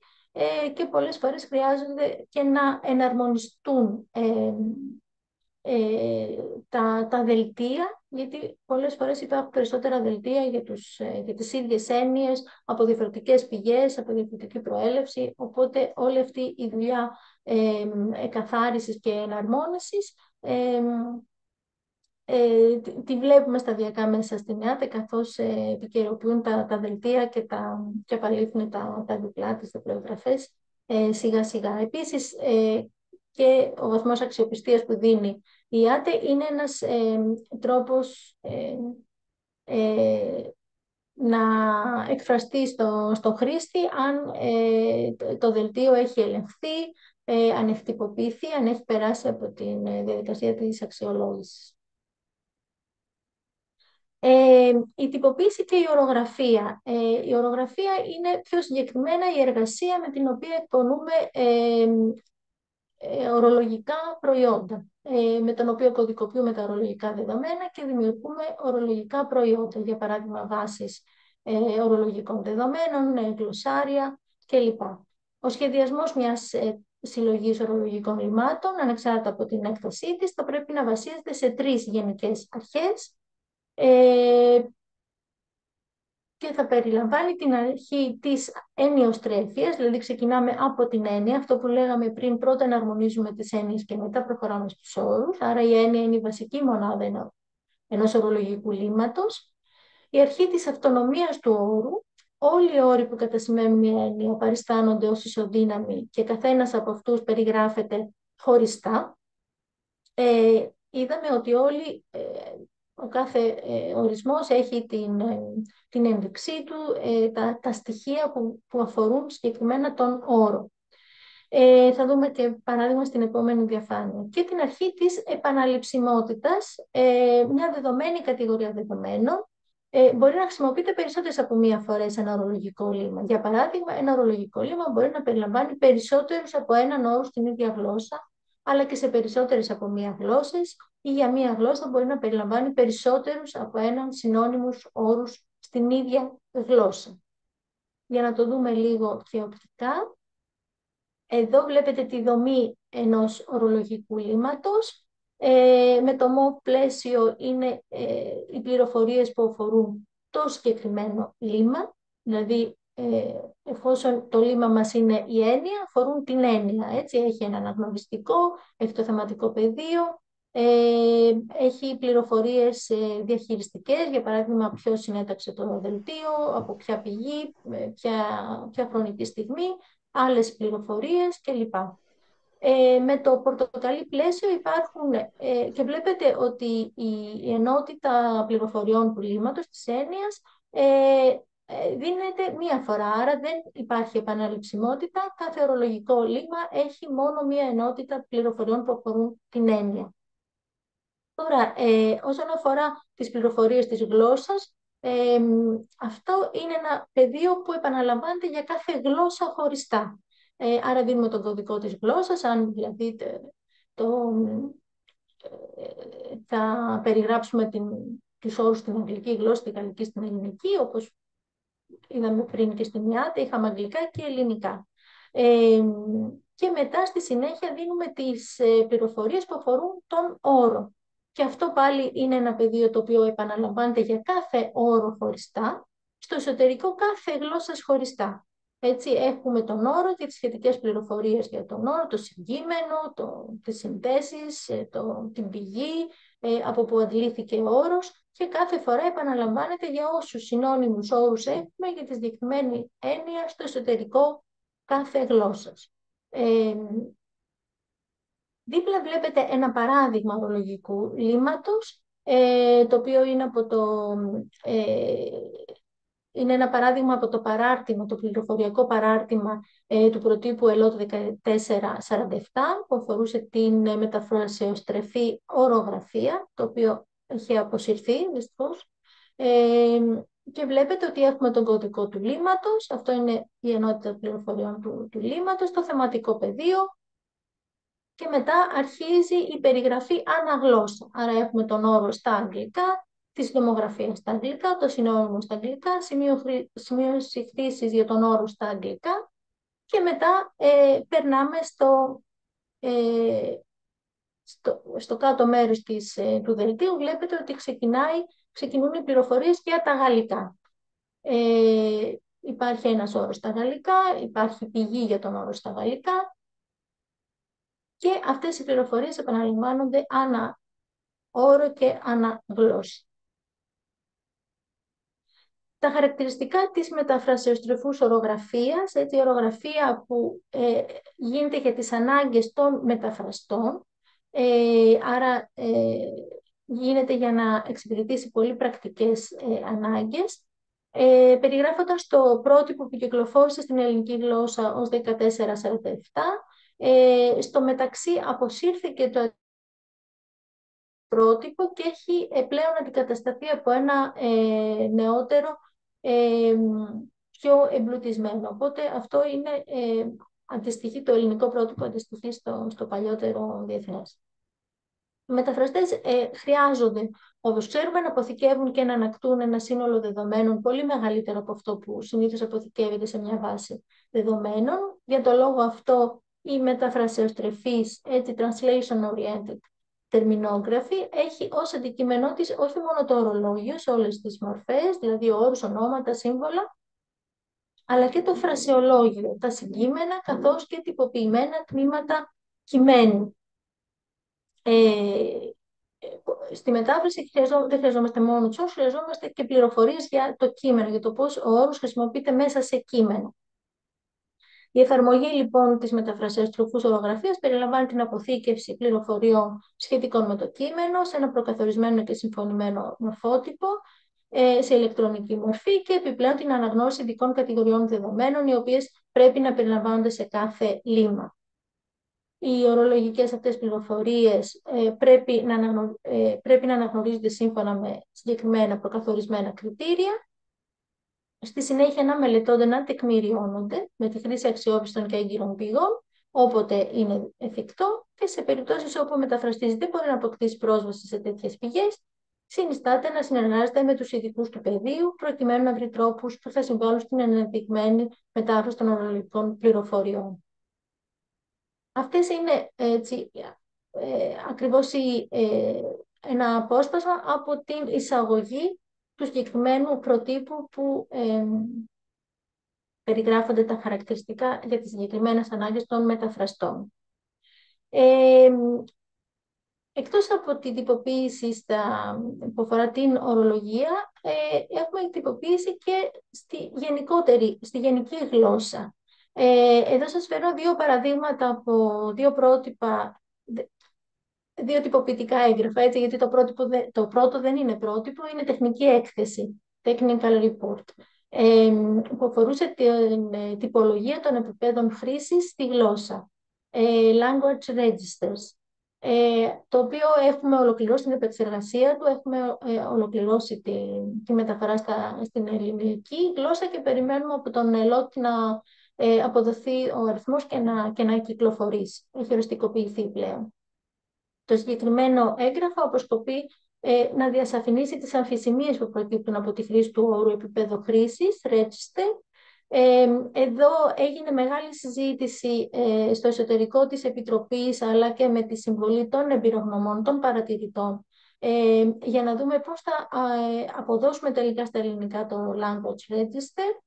και πολλές φορές χρειάζονται και να εναρμονιστούν τα δελτία, γιατί πολλές φορές υπάρχουν περισσότερα δελτία για τις ίδιες έννοιες, από διαφορετικές πηγές, από διαφορετική προέλευση, οπότε όλη αυτή η δουλειά εκαθάρισης και εναρμόνισης τη βλέπουμε σταδιακά μέσα στην ΕΑΤΕ, καθώς επικαιροποιούν τα δελτία και απαλήφθουν τα διπλά της διπλογραφές σιγά σιγά. Επίσης, και ο βαθμός αξιοπιστίας που δίνει η ΆΤΕ είναι ένας τρόπος να εκφραστεί στο χρήστη αν το δελτίο έχει ελεγχθεί, αν έχει τυποποιηθεί, αν έχει περάσει από τη διαδικασία της αξιολόγησης. Η τυποποίηση και η ορογραφία. Η ορογραφία είναι πιο συγκεκριμένα η εργασία με την οποία εκπονούμε ορολογικά προϊόντα, με τον οποίο κωδικοποιούμε τα ορολογικά δεδομένα και δημιουργούμε ορολογικά προϊόντα, για παράδειγμα βάσεις ορολογικών δεδομένων, γλωσσάρια κλπ. Ο σχεδιασμός μιας συλλογής ορολογικών λυμάτων, ανεξάρτητα από την έκτασή της, θα πρέπει να βασίζεται σε 3 γενικές αρχές και θα περιλαμβάνει την αρχή της ενιοστρέφειας, δηλαδή ξεκινάμε από την έννοια, αυτό που λέγαμε πριν, πρώτα εναρμονίζουμε τις έννοιες και μετά προχωράμε στους όρους, άρα η έννοια είναι η βασική μονάδα ενός ορολογικού λύματος. Η αρχή της αυτονομίας του όρου, όλοι οι όροι που κατασημαίνουν μια έννοια παριστάνονται ως ισοδύναμοι και καθένας από αυτούς περιγράφεται χωριστά. Είδαμε ότι ο κάθε ορισμός έχει την ένδειξή του, τα στοιχεία που αφορούν συγκεκριμένα τον όρο. Θα δούμε και παράδειγμα στην επόμενη διαφάνεια. Και την αρχή της επαναληψιμότητας, μια δεδομένη κατηγορία δεδομένων, μπορεί να χρησιμοποιείται περισσότερες από μία φορά σε ένα ορολογικό λύμα. Για παράδειγμα, ένα ορολογικό λύμα μπορεί να περιλαμβάνει περισσότερους από έναν όρο στην ίδια γλώσσα, αλλά και σε περισσότερες από μία γλώσσες, ή για μία γλώσσα μπορεί να περιλαμβάνει περισσότερους από έναν συνώνυμους όρους στην ίδια γλώσσα. Για να το δούμε λίγο και οπτικά, εδώ βλέπετε τη δομή ενός ορολογικού λύματος. Με το μοβ πλαίσιο είναι οι πληροφορίες που αφορούν το συγκεκριμένο λύμα, δηλαδή εφόσον το λύμα μας είναι η έννοια, αφορούν την έννοια. Έτσι, έχει ένα αναγνωριστικό, έχει το θεματικό πεδίο, έχει πληροφορίες διαχειριστικές, για παράδειγμα ποιος συνέταξε το δελτίο, από ποια πηγή, ποια χρονική στιγμή, άλλες πληροφορίες κλπ. Με το πορτοκαλί πλαίσιο υπάρχουν και βλέπετε ότι η ενότητα πληροφοριών του λύματος, της έννοιας, δίνεται μία φορά, άρα δεν υπάρχει επαναληψιμότητα. Κάθε ορολογικό λύμα έχει μόνο μία ενότητα πληροφοριών που αφορούν την έννοια. Τώρα, όσον αφορά τις πληροφορίες της γλώσσας, αυτό είναι ένα πεδίο που επαναλαμβάνεται για κάθε γλώσσα χωριστά. Άρα δίνουμε τον κωδικό της γλώσσας, αν δηλαδή θα περιγράψουμε τους όρους στην αγγλική γλώσσα, την γαλλική στην ελληνική, όπως είδαμε πριν και στην ΙΑΤΕ, είχαμε αγγλικά και ελληνικά. Και μετά στη συνέχεια δίνουμε τις πληροφορίες που αφορούν τον όρο. Και αυτό πάλι είναι ένα πεδίο το οποίο επαναλαμβάνεται για κάθε όρο χωριστά, στο εσωτερικό κάθε γλώσσας χωριστά. Έτσι έχουμε τον όρο και τις σχετικές πληροφορίες για τον όρο, το συγκείμενο, τις συνθέσεις, την πηγή, από που αντλήθηκε ο όρος, και κάθε φορά επαναλαμβάνεται για όσους συνώνυμους όρους έχουμε για τη συγκεκριμένη έννοια στο εσωτερικό κάθε γλώσσας. Δίπλα βλέπετε ένα παράδειγμα ορολογικού λύματος, το οποίο είναι είναι ένα παράδειγμα από το παράρτημα, το πληροφοριακό παράρτημα του προτύπου ΕΛΟ 1447, που αφορούσε την μεταφρασεοστρεφή ορογραφία, το οποίο έχει αποσυρθεί δυστυχώς. Και βλέπετε ότι έχουμε τον κωδικό του λύματος, αυτό είναι η ενότητα πληροφοριών του λύματος, το θεματικό πεδίο, και μετά αρχίζει η περιγραφή αναγλώσσα. Άρα έχουμε τον όρο στα αγγλικά, τη συντομογραφία στα αγγλικά, το συνώνυμο στα αγγλικά, σημείωση χρήσης για τον όρο στα αγγλικά, και μετά περνάμε στο κάτω μέρος του δελτίου. Βλέπετε ότι ξεκινούν οι πληροφορίες για τα γαλλικά. Υπάρχει ένας όρος στα γαλλικά, υπάρχει πηγή για τον όρο στα γαλλικά, και αυτές οι πληροφορίες επαναλαμβάνονται ανά όρο και ανά γλώσσα. Τα χαρακτηριστικά της μεταφρασεοστρεφούς ορογραφίας, έτσι, η ορογραφία που γίνεται για τις ανάγκες των μεταφραστών, άρα γίνεται για να εξυπηρετήσει πολύ πρακτικές ανάγκες, περιγράφοντας το πρότυπο που κυκλοφόρησε στην ελληνική γλώσσα ως 1447. Στο μεταξύ αποσύρθηκε το πρότυπο και έχει πλέον αντικατασταθεί από ένα νεότερο, πιο εμπλουτισμένο. Οπότε αυτό είναι, αντιστοιχεί, το ελληνικό πρότυπο αντιστοιχεί στο παλιότερο διεθνές. Οι μεταφραστές χρειάζονται, όπως ξέρουμε, να αποθηκεύουν και να ανακτούν ένα σύνολο δεδομένων πολύ μεγαλύτερο από αυτό που συνήθως αποθηκεύεται σε μια βάση δεδομένων. Για το λόγο αυτό, η μεταφρασεοστρεφής, έτσι, translation-oriented terminography, έχει ως αντικείμενό της όχι μόνο το ορολόγιο σε όλες τις μορφές, δηλαδή όρους, ονόματα, σύμβολα, αλλά και το φρασεολόγιο, τα συγκείμενα, καθώς και τυποποιημένα τμήματα κειμένου. Στη μετάφραση δεν χρειαζόμαστε μόνο τους όρους, χρειαζόμαστε και πληροφορίες για το κείμενο, για το πώς ο όρος χρησιμοποιείται μέσα σε κείμενο. Η εφαρμογή λοιπόν της μεταφρασεοστροφούς ορογραφίας περιλαμβάνει την αποθήκευση πληροφοριών σχετικών με το κείμενο σε ένα προκαθορισμένο και συμφωνημένο μορφότυπο, σε ηλεκτρονική μορφή, και επιπλέον την αναγνώριση ειδικών κατηγοριών δεδομένων, οι οποίες πρέπει να περιλαμβάνονται σε κάθε λύμα. Οι ορολογικές αυτές πληροφορίες πρέπει να αναγνωρίζονται σύμφωνα με συγκεκριμένα προκαθορισμένα κριτήρια. Στη συνέχεια να μελετώνται, να τεκμηριώνονται με τη χρήση αξιόπιστων και έγκυρων πηγών, όποτε είναι εφικτό και σε περιπτώσεις όπου ο μεταφραστής δεν μπορεί να αποκτήσει πρόσβαση σε τέτοιες πηγές, συνιστάται να συνεργάζεται με τους ειδικούς του πεδίου, προκειμένου να βρει τρόπους που θα συμβάλλουν στην ενδεδειγμένη μετάφραση των ορολογικών πληροφοριών. Αυτές είναι έτσι, ακριβώς ένα απόσπασμα από την εισαγωγή του συγκεκριμένου προτύπου που περιγράφονται τα χαρακτηριστικά για τις συγκεκριμένες ανάγκες των μεταφραστών. Εκτός από την τυποποίηση που αφορά την ορολογία, έχουμε τυποποίηση και στη γενική γλώσσα. Εδώ σας φέρω δύο παραδείγματα από δύο πρότυπα, δύο τυποποιητικά έγγραφα, έτσι, γιατί το πρώτο δεν είναι πρότυπο, είναι τεχνική έκθεση, technical report, που αφορούσε την τυπολογία των επιπέδων χρήσης στη γλώσσα, language registers, το οποίο έχουμε ολοκληρώσει την επεξεργασία του, έχουμε ολοκληρώσει τη μεταφορά στην ελληνική γλώσσα και περιμένουμε από τον ΕΛΟΤ να αποδοθεί ο αριθμός και να κυκλοφορήσει. Έχει οριστικοποιηθεί πλέον. Το συγκεκριμένο έγγραφο αποσκοπεί να διασαφηνίσει τις αμφισημίες που προκύπτουν από τη χρήση του όρου επίπεδο χρήσης, register. Εδώ έγινε μεγάλη συζήτηση στο εσωτερικό της Επιτροπής, αλλά και με τη συμβολή των εμπειρογνωμών, των παρατηρητών, για να δούμε πώς θα αποδώσουμε τελικά στα ελληνικά το language register.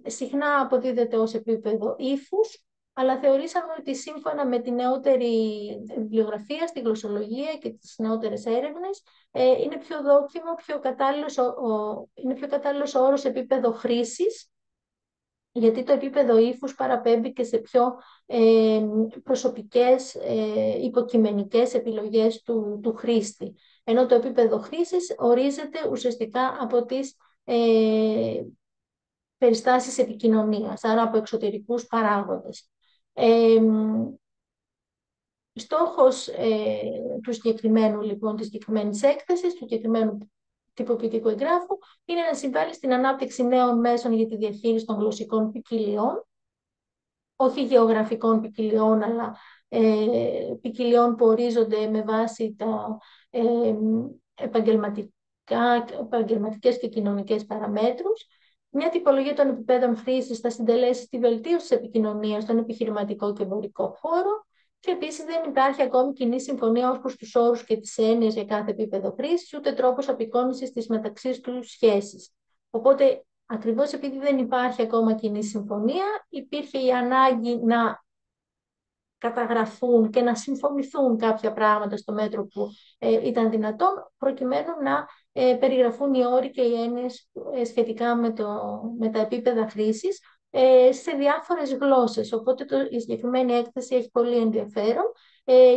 Συχνά αποδίδεται ως επίπεδο ύφους, αλλά θεωρήσαμε ότι σύμφωνα με τη νεότερη βιβλιογραφία στη γλωσσολογία και τις νεότερες έρευνες, είναι πιο δόκιμο, είναι πιο κατάλληλος ο όρος επίπεδο χρήσης, γιατί το επίπεδο ύφους παραπέμπει και σε πιο προσωπικές υποκειμενικές επιλογές του χρήστη. Ενώ το επίπεδο χρήσης ορίζεται ουσιαστικά από τις περιστάσεις επικοινωνίας, άρα από εξωτερικούς παράγοντες. Στόχος του συγκεκριμένου, λοιπόν, της συγκεκριμένης έκθεσης, του συγκεκριμένου τυποποιητικού εγγράφου, είναι να συμβάλλει στην ανάπτυξη νέων μέσων για τη διαχείριση των γλωσσικών ποικιλιών, όχι γεωγραφικών ποικιλιών, αλλά ποικιλιών που ορίζονται με βάση τα επαγγελματικές και κοινωνικές παραμέτρους. Μια τυπολογία των επιπέδων χρήσης θα συντελέσει στη βελτίωση της επικοινωνίας στον επιχειρηματικό και εμπορικό χώρο. Και επίσης δεν υπάρχει ακόμη κοινή συμφωνία ως προς τους όρους και τις έννοιες για κάθε επίπεδο χρήσης, ούτε τρόπος απεικόνησης της μεταξύ τους σχέσης. Οπότε, ακριβώς επειδή δεν υπάρχει ακόμα κοινή συμφωνία, υπήρχε η ανάγκη να καταγραφούν και να συμφωνηθούν κάποια πράγματα στο μέτρο που ήταν δυνατόν, προκειμένου να περιγραφούν οι όροι και οι έννοιες σχετικά με τα επίπεδα χρήσης σε διάφορες γλώσσες. Οπότε η συγκεκριμένη έκθεση έχει πολύ ενδιαφέρον,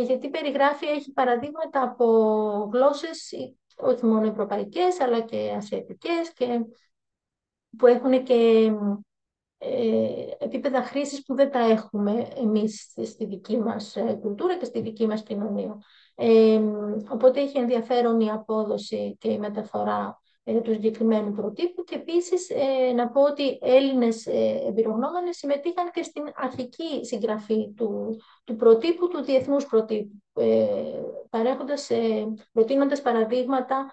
γιατί περιγράφει, έχει παραδείγματα από γλώσσες όχι μόνο ευρωπαϊκές, αλλά και ασιατικές, και που έχουν και επίπεδα χρήσης που δεν τα έχουμε εμείς στη δική μας κουλτούρα και στη δική μας κοινωνία. Οπότε έχει ενδιαφέρον η απόδοση και η μεταφορά του συγκεκριμένου προτύπου, και επίσης να πω ότι Έλληνες εμπειρογνώμονες συμμετείχαν και στην αρχική συγγραφή του προτύπου, του διεθνούς προτύπου, προτείνοντας παραδείγματα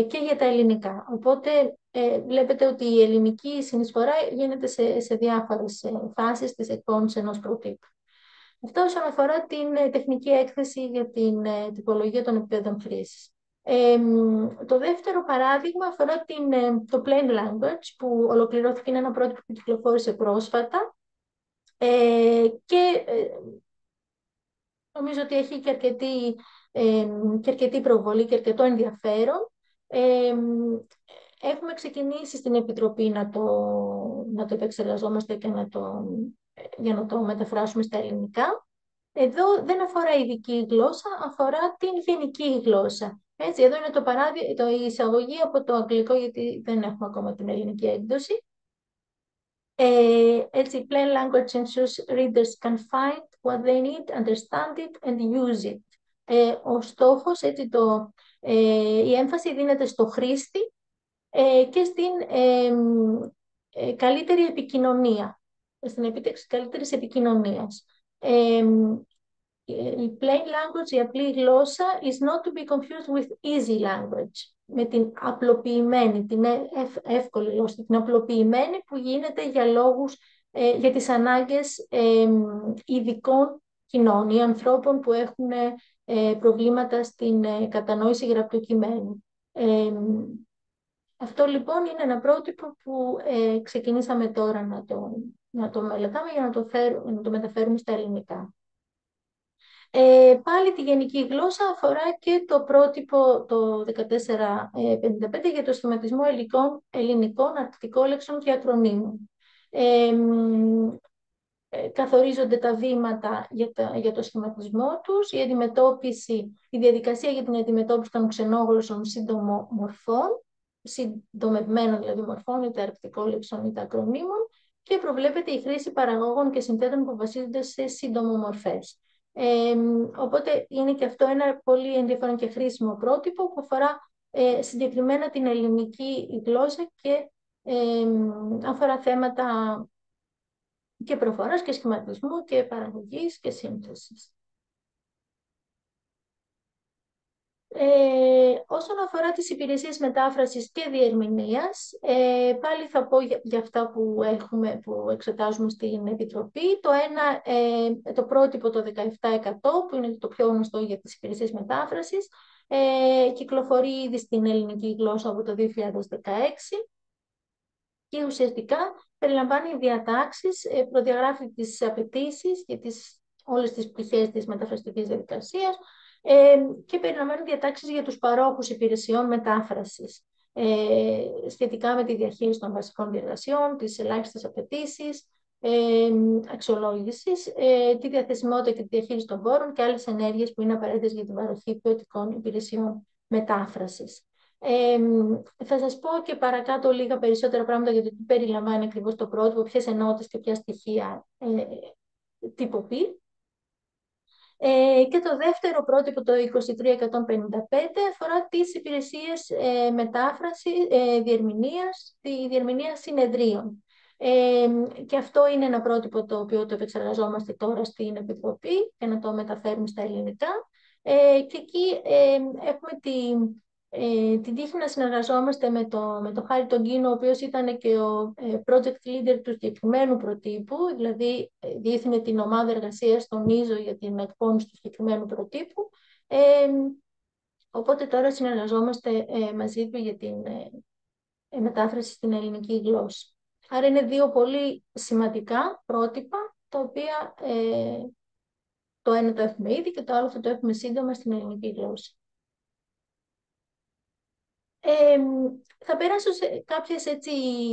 και για τα ελληνικά. Οπότε βλέπετε ότι η ελληνική συνεισφορά γίνεται σε διάφορες φάσεις της εκπόνησης ενός προτύπου. Αυτό όσον αφορά την τεχνική έκθεση για την τυπολογία των επιπέδων χρήσης. Το δεύτερο παράδειγμα αφορά το plain language, που ολοκληρώθηκε, είναι ένα πρότυπο που κυκλοφόρησε πρόσφατα και νομίζω ότι έχει και αρκετή προβολή και αρκετό ενδιαφέρον. Έχουμε ξεκινήσει στην Επιτροπή να το επεξεργαζόμαστε και για να το μεταφράσουμε στα ελληνικά. Εδώ δεν αφορά ειδική γλώσσα, αφορά την γενική γλώσσα. Έτσι, εδώ είναι η εισαγωγή από το αγγλικό, γιατί δεν έχουμε ακόμα την ελληνική έκδοση. Έτσι, plain language ensures readers can find what they need, understand it and use it. Ο στόχος, έτσι, η έμφαση δίνεται στο χρήστη και στην καλύτερη επικοινωνία, στην επίτευξη καλύτερης επικοινωνίας. Η plain language, η απλή γλώσσα, is not to be confused with easy language. Με την απλοποιημένη, την εύκολη γλώσσα, την απλοποιημένη που γίνεται για λόγους, για τις ανάγκες ειδικών κοινών ή ανθρώπων που έχουν προβλήματα στην κατανόηση γραπτού κειμένου. Αυτό λοιπόν είναι ένα πρότυπο που ξεκινήσαμε τώρα να το μελετάμε για να το μεταφέρουμε στα ελληνικά. Πάλι τη γενική γλώσσα αφορά και το πρότυπο το 1455 για το σχηματισμό ελληνικών αρκτικών λέξεων και ακρονίμων. Καθορίζονται τα βήματα για το σχηματισμό τους, η διαδικασία για την αντιμετώπιση των ξενόγλωσσων σύντομων συντομευμένων δηλαδή μορφών, είτε αρκτικών λέξεων είτε ακρονίμων, και προβλέπεται η χρήση παραγόγων και συνθέτων που βασίζονται σε σύντομομορφές. Οπότε είναι και αυτό ένα πολύ ενδιαφέρον και χρήσιμο πρότυπο που αφορά συγκεκριμένα την ελληνική γλώσσα και αφορά θέματα και προφοράς και σχηματισμού και παραγωγής και σύνθεσης. Όσον αφορά τις υπηρεσίες μετάφρασης και διερμηνίας, πάλι θα πω για αυτά που εξετάζουμε στην Επιτροπή. Το ένα, το πρότυπο το 17% που είναι το πιο γνωστό για τις υπηρεσίες μετάφρασης, κυκλοφορεί ήδη στην ελληνική γλώσσα από το 2016 και ουσιαστικά περιλαμβάνει διατάξεις, προδιαγράφει τις απαιτήσεις για όλες τις πτυχές της μεταφραστικής διαδικασίας, και περιλαμβάνει διατάξεις για τους παρόχους υπηρεσιών μετάφρασης σχετικά με τη διαχείριση των βασικών διεργασιών, τις ελάχιστες απαιτήσεις αξιολόγησης, τη διαθεσιμότητα και τη διαχείριση των πόρων και άλλες ενέργειες που είναι απαραίτητες για την παροχή ποιοτικών υπηρεσιών μετάφρασης. Θα σας πω και παρακάτω λίγα περισσότερα πράγματα για το τι περιλαμβάνει ακριβώς το πρότυπο, ποιες ενότητες και ποια στοιχεία τυποποιεί. Και το δεύτερο πρότυπο, το 2355, αφορά τις υπηρεσίες διερμηνίας, τη διερμηνία συνεδρίων. Και αυτό είναι ένα πρότυπο το οποίο το επεξεργαζόμαστε τώρα στην Επιτροπή και να το μεταφέρουμε στα ελληνικά. Και εκεί έχουμε την τύχη να συνεργαζόμαστε με το Χάρη τον Κίνο, ο οποίος ήταν και ο project leader του συγκεκριμένου προτύπου, δηλαδή διεύθυνε την ομάδα εργασίας στον Ίζο για την εκπόνηση του συγκεκριμένου προτύπου. Οπότε τώρα συνεργαζόμαστε μαζί του για την μετάφραση στην ελληνική γλώσσα. Άρα είναι δύο πολύ σημαντικά πρότυπα, τα οποία το ένα το έχουμε ήδη και το άλλο θα το έχουμε σύντομα στην ελληνική γλώσσα. Θα περάσω σε κάποιες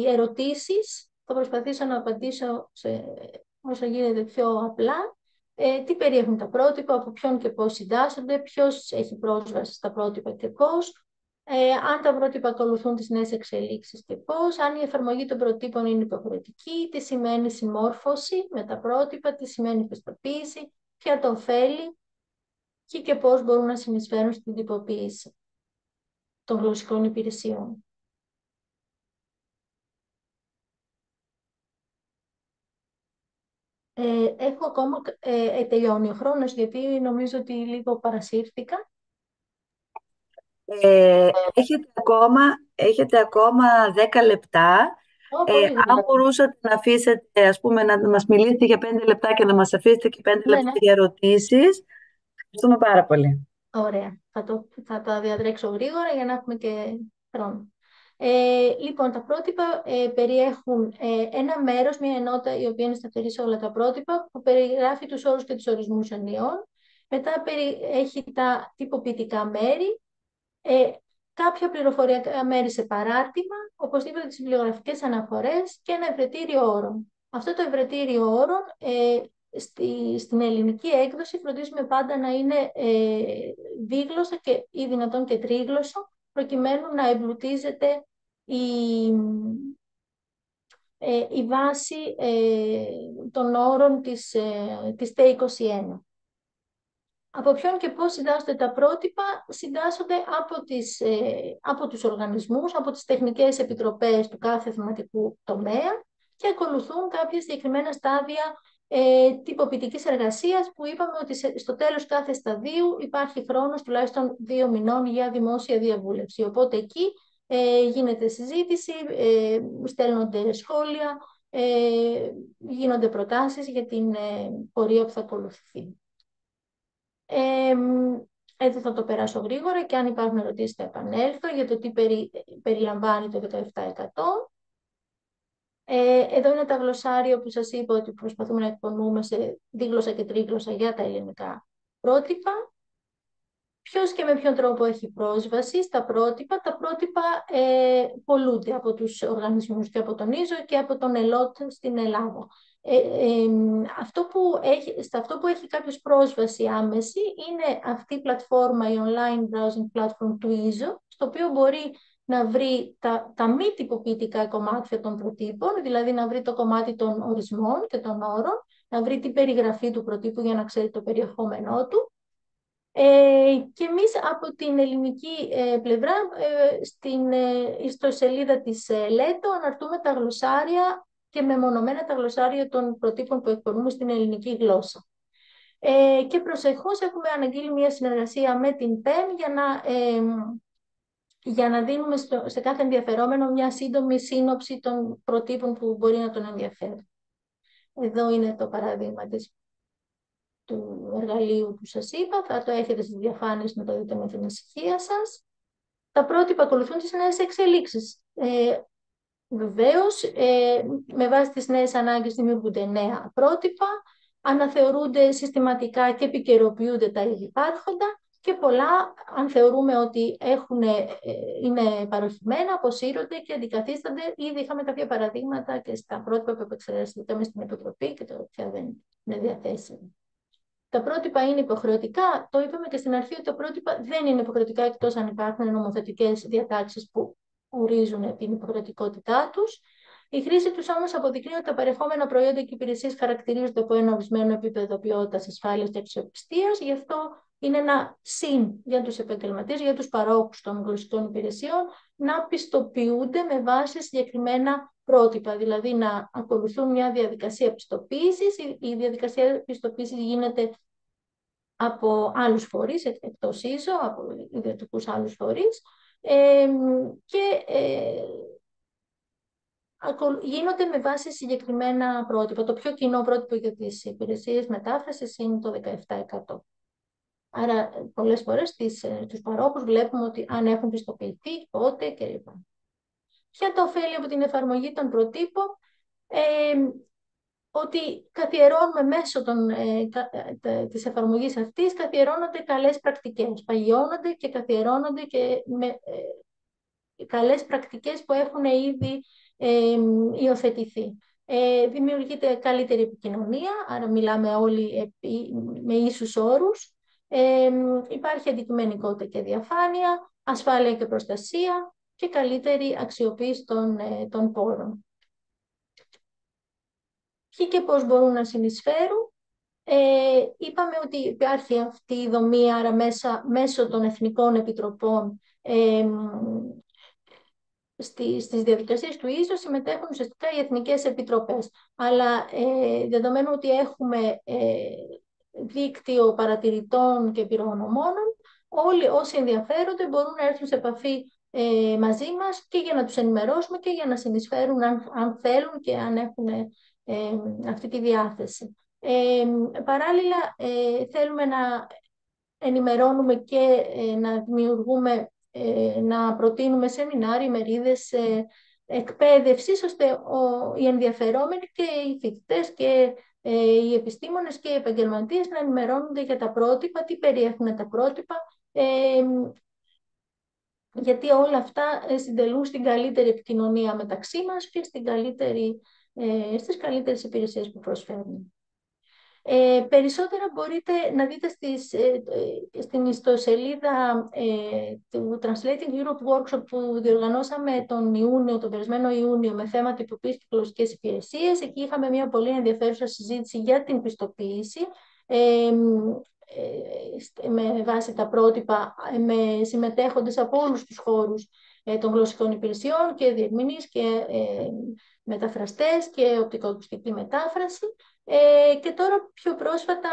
ερωτήσεις. Θα προσπαθήσω να απαντήσω όσο γίνεται πιο απλά. Τι περιέχουν τα πρότυπα, από ποιον και πώς συντάσσονται, ποιος έχει πρόσβαση στα πρότυπα και πώς, αν τα πρότυπα ακολουθούν τις νέες εξελίξεις και πώς, αν η εφαρμογή των προτύπων είναι υποχρεωτική, τι σημαίνει συμμόρφωση με τα πρότυπα, τι σημαίνει πιστοποίηση, ποια το ωφέλη και πώς μπορούν να συνεισφέρουν στην τυποποίηση των γλωσσικών υπηρεσιών. Έχω ακόμα τελειώνει ο χρόνος, γιατί νομίζω ότι λίγο παρασύρθηκα. Έχετε ακόμα 10 λεπτά. Αν μπορούσατε να αφήσετε, ας πούμε, να μας μιλήσετε για 5 λεπτά και να μας αφήσετε και 5 λεπτά για ερωτήσεις, ευχαριστούμε πάρα πολύ. Ωραία. Θα τα διατρέξω γρήγορα για να έχουμε και χρόνο. Λοιπόν, τα πρότυπα περιέχουν ένα μέρος, μια ενότητα η οποία είναι σταθερή σε όλα τα πρότυπα, που περιγράφει τους όρους και τους ορισμούς ενιών. Μετά έχει τα τυποποιητικά μέρη, κάποια πληροφοριακά μέρη σε παράρτημα, οπωσδήποτε τις βιβλιογραφικές αναφορές και ένα ευρετήριο όρων. Αυτό το ευρετήριο όρων στην ελληνική έκδοση φροντίζουμε πάντα να είναι δίγλωσσα ή δυνατόν και τρίγλωσσο, προκειμένου να εμπλουτίζεται η βάση των όρων της ΤΕ21. Από ποιον και πώς συντάσσονται τα πρότυπα? Συντάσσονται από τους οργανισμούς, από τις τεχνικές επιτροπές του κάθε θεματικού τομέα και ακολουθούν κάποια συγκεκριμένα στάδια τυποποιητικής εργασίας, που είπαμε ότι στο τέλος κάθε σταδίου υπάρχει χρόνος τουλάχιστον 2 μηνών για δημόσια διαβούλευση. Οπότε εκεί γίνεται συζήτηση, στέλνονται σχόλια, γίνονται προτάσεις για την πορεία που θα ακολουθηθεί. Έτσι θα το περάσω γρήγορα και αν υπάρχουν ερωτήσεις θα επανέλθω για το τι περιλαμβάνει το 17%. Εδώ είναι τα γλωσσάρια που σας είπα ότι προσπαθούμε να εκπονούμε σε δίγλωσσα και τρίγλωσσα για τα ελληνικά πρότυπα. Ποιος και με ποιον τρόπο έχει πρόσβαση στα πρότυπα. Τα πρότυπα πολλούνται από τους οργανισμούς και από τον ΙΖΟ και από τον ΕΛΟΤ στην Ελλάδα. Σε αυτό που έχει κάποιος πρόσβαση άμεση είναι αυτή η πλατφόρμα, η online browsing platform του ΙΖΟ, στο οποίο μπορεί να βρει τα μη τυποποιητικά κομμάτια των προτύπων, δηλαδή να βρει το κομμάτι των ορισμών και των όρων, να βρει την περιγραφή του προτύπου για να ξέρει το περιεχόμενό του. Και εμείς από την ελληνική πλευρά, στην ιστοσελίδα της ΛΕΤΟ, αναρτούμε τα γλωσσάρια και μεμονωμένα τα γλωσσάρια των προτύπων που εκπονούμε στην ελληνική γλώσσα. Και προσεχώς έχουμε αναγγείλει μια συνεργασία με την ΠΕΜ για να δίνουμε σε κάθε ενδιαφερόμενο μια σύντομη σύνοψη των προτύπων που μπορεί να τον ενδιαφέρει. Εδώ είναι το παράδειγμα του εργαλείου που σας είπα. Θα το έχετε στις διαφάνειες να το δείτε με την ησυχία σας. Τα πρότυπα ακολουθούν τις νέες εξελίξεις. Βεβαίως, με βάση τις νέες ανάγκες δημιουργούνται νέα πρότυπα, αναθεωρούνται συστηματικά και επικαιροποιούνται τα ήδη υπάρχοντα και πολλά, αν θεωρούμε ότι είναι παροχημένα, αποσύρονται και αντικαθίστανται. Ήδη είχαμε κάποια παραδείγματα και στα πρότυπα που επεξεργαστήκαμε στην Επιτροπή και το πια δεν είναι διαθέσιμα. Τα πρότυπα είναι υποχρεωτικά. Το είπαμε και στην αρχή ότι τα πρότυπα δεν είναι υποχρεωτικά εκτός αν υπάρχουν νομοθετικές διατάξεις που ορίζουν την υποχρεωτικότητά τους. Η χρήση τους όμως αποδεικνύει ότι τα παρεχόμενα προϊόντα και υπηρεσίες χαρακτηρίζονται από ένα ορισμένο επίπεδο ποιότητας, ασφάλειας και αξιοπιστίας. Γι' αυτό είναι ένα συν για τους επαγγελματίες, για τους παρόχους των γλωσσικών υπηρεσιών, να πιστοποιούνται με βάση συγκεκριμένα πρότυπα, δηλαδή να ακολουθούν μια διαδικασία πιστοποίησης. Η διαδικασία πιστοποίησης γίνεται από άλλους φορείς, εκτός ΙΖΟ, από ιδιωτικούς άλλους φορείς, και γίνονται με βάση συγκεκριμένα πρότυπα. Το πιο κοινό πρότυπο για τις υπηρεσίες μετάφρασης είναι το 17%. Άρα, πολλές φορές τους παρόχους βλέπουμε ότι αν έχουν πιστοποιηθεί, πότε κλπ. Ποια τα ωφέλη από την εφαρμογή των προτύπων? Ότι καθιερώνουμε μέσω της εφαρμογής αυτής, καθιερώνονται καλές πρακτικές. Παγιώνονται και καθιερώνονται και με καλές πρακτικές που έχουν ήδη υιοθετηθεί. Δημιουργείται καλύτερη επικοινωνία, άρα μιλάμε όλοι με ίσους όρους. Υπάρχει αντικειμενικότητα και διαφάνεια, ασφάλεια και προστασία και καλύτερη αξιοποίηση των πόρων. Ποιοι και πώς μπορούν να συνεισφέρουν? Είπαμε ότι υπάρχει αυτή η δομή, άρα μέσω των εθνικών επιτροπών στις διαδικασίες του ΙΖΟ συμμετέχουν ουσιαστικά οι εθνικές επιτροπές. Αλλά δεδομένου ότι έχουμε δίκτυο παρατηρητών και πυρογνωμόνων, όλοι όσοι ενδιαφέρονται μπορούν να έρθουν σε επαφή μαζί μας και για να τους ενημερώσουμε και για να συνεισφέρουν αν θέλουν και αν έχουν αυτή τη διάθεση. Παράλληλα, θέλουμε να ενημερώνουμε και να δημιουργούμε, να προτείνουμε σεμινάρια, ημερίδες εκπαίδευσης, ώστε οι ενδιαφερόμενοι και οι φοιτητές και οι επιστήμονες και οι επαγγελματίες να ενημερώνονται για τα πρότυπα, τι περιέχουν τα πρότυπα, γιατί όλα αυτά συντελούν στην καλύτερη επικοινωνία μεταξύ μας και στις καλύτερες υπηρεσίες που προσφέρουν. Περισσότερα μπορείτε να δείτε στην ιστοσελίδα του Translating Europe Workshop που διοργανώσαμε τον περασμένο Ιούνιο με θέμα τυποποίηση και γλωσσικές υπηρεσίες. Εκεί είχαμε μια πολύ ενδιαφέρουσα συζήτηση για την πιστοποίηση με βάση τα πρότυπα, με συμμετέχοντες από όλους τους χώρους των γλωσσικών υπηρεσιών και διερμηνείς και μεταφραστές και οπτικοακουστική μετάφραση. Και τώρα πιο πρόσφατα,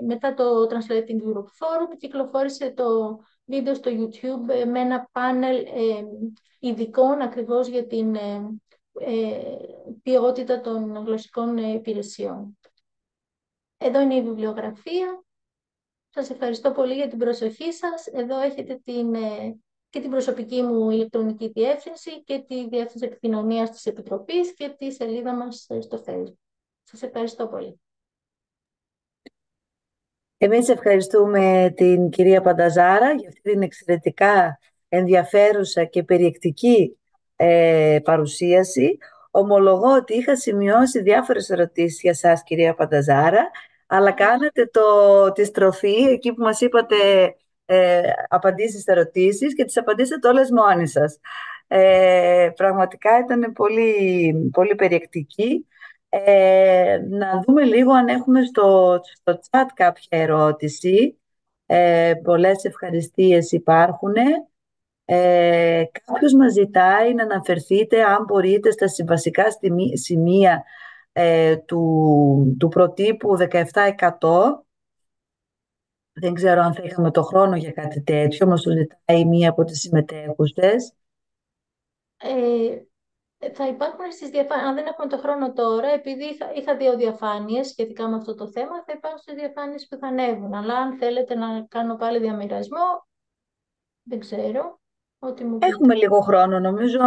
μετά το Translating Europe Forum, κυκλοφόρησε το βίντεο στο YouTube με ένα πάνελ ειδικών ακριβώς για την ποιότητα των γλωσσικών υπηρεσιών. Εδώ είναι η βιβλιογραφία. Σας ευχαριστώ πολύ για την προσοχή σας. Εδώ έχετε και την προσωπική μου ηλεκτρονική διεύθυνση και τη διεύθυνση επικοινωνίας της Επιτροπής και τη σελίδα μας στο Facebook. Σας ευχαριστώ πολύ. Εμείς ευχαριστούμε την κυρία Πανταζάρα για αυτή την εξαιρετικά ενδιαφέρουσα και περιεκτική παρουσίαση. Ομολογώ ότι είχα σημειώσει διάφορες ερωτήσεις για σας, κυρία Πανταζάρα, αλλά κάνατε τη στροφή εκεί που μας είπατε απαντήσεις στις ερωτήσεις και τις απαντήσατε όλες μόνοι σας. Πραγματικά ήταν πολύ, πολύ περιεκτική. Να δούμε λίγο αν έχουμε στο chat κάποια ερώτηση. Πολλές ευχαριστίες υπάρχουν. Κάποιος μας ζητάει να αναφερθείτε, αν μπορείτε, στα βασικά σημεία του προτύπου 17%. Δεν ξέρω αν θα είχαμε το χρόνο για κάτι τέτοιο, μας το ζητάει μία από τις συμμετέχουσες. Θα υπάρχουν στις διαφάνειες, αν δεν έχουμε το χρόνο τώρα, επειδή είχα 2 διαφάνειες σχετικά με αυτό το θέμα, θα υπάρχουν στις διαφάνειες που θα ανέβουν. Αλλά αν θέλετε να κάνω πάλι διαμοιρασμό, δεν ξέρω. Ό,τι μου πείτε. Έχουμε λίγο χρόνο, νομίζω.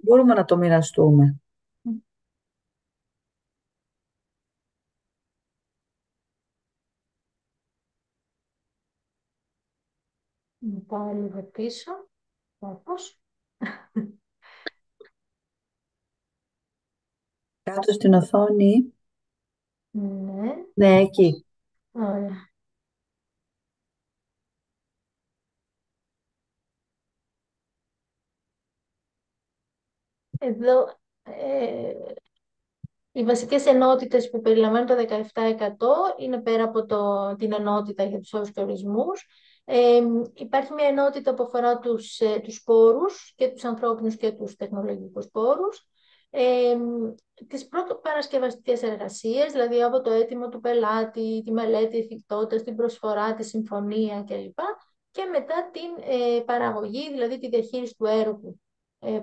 Μπορούμε να το μοιραστούμε. Να πάω λίγο πίσω. Όπως. Κάτω στην οθόνη. Ναι. Ναι, εκεί. Ωραία. Εδώ οι βασικές ενότητες που περιλαμβάνουν το 17% είναι πέρα από την ενότητα για τους όρους και ορισμούς. Υπάρχει μια ενότητα που αφορά τους πόρους, και τους ανθρώπινους και τους τεχνολογικούς πόρους. Τις προπαρασκευαστικές εργασίες, δηλαδή από το αίτημα του πελάτη, τη μελέτη εφικτότητας, την προσφορά, τη συμφωνία κλπ. Και μετά την παραγωγή, δηλαδή τη διαχείριση του έργου.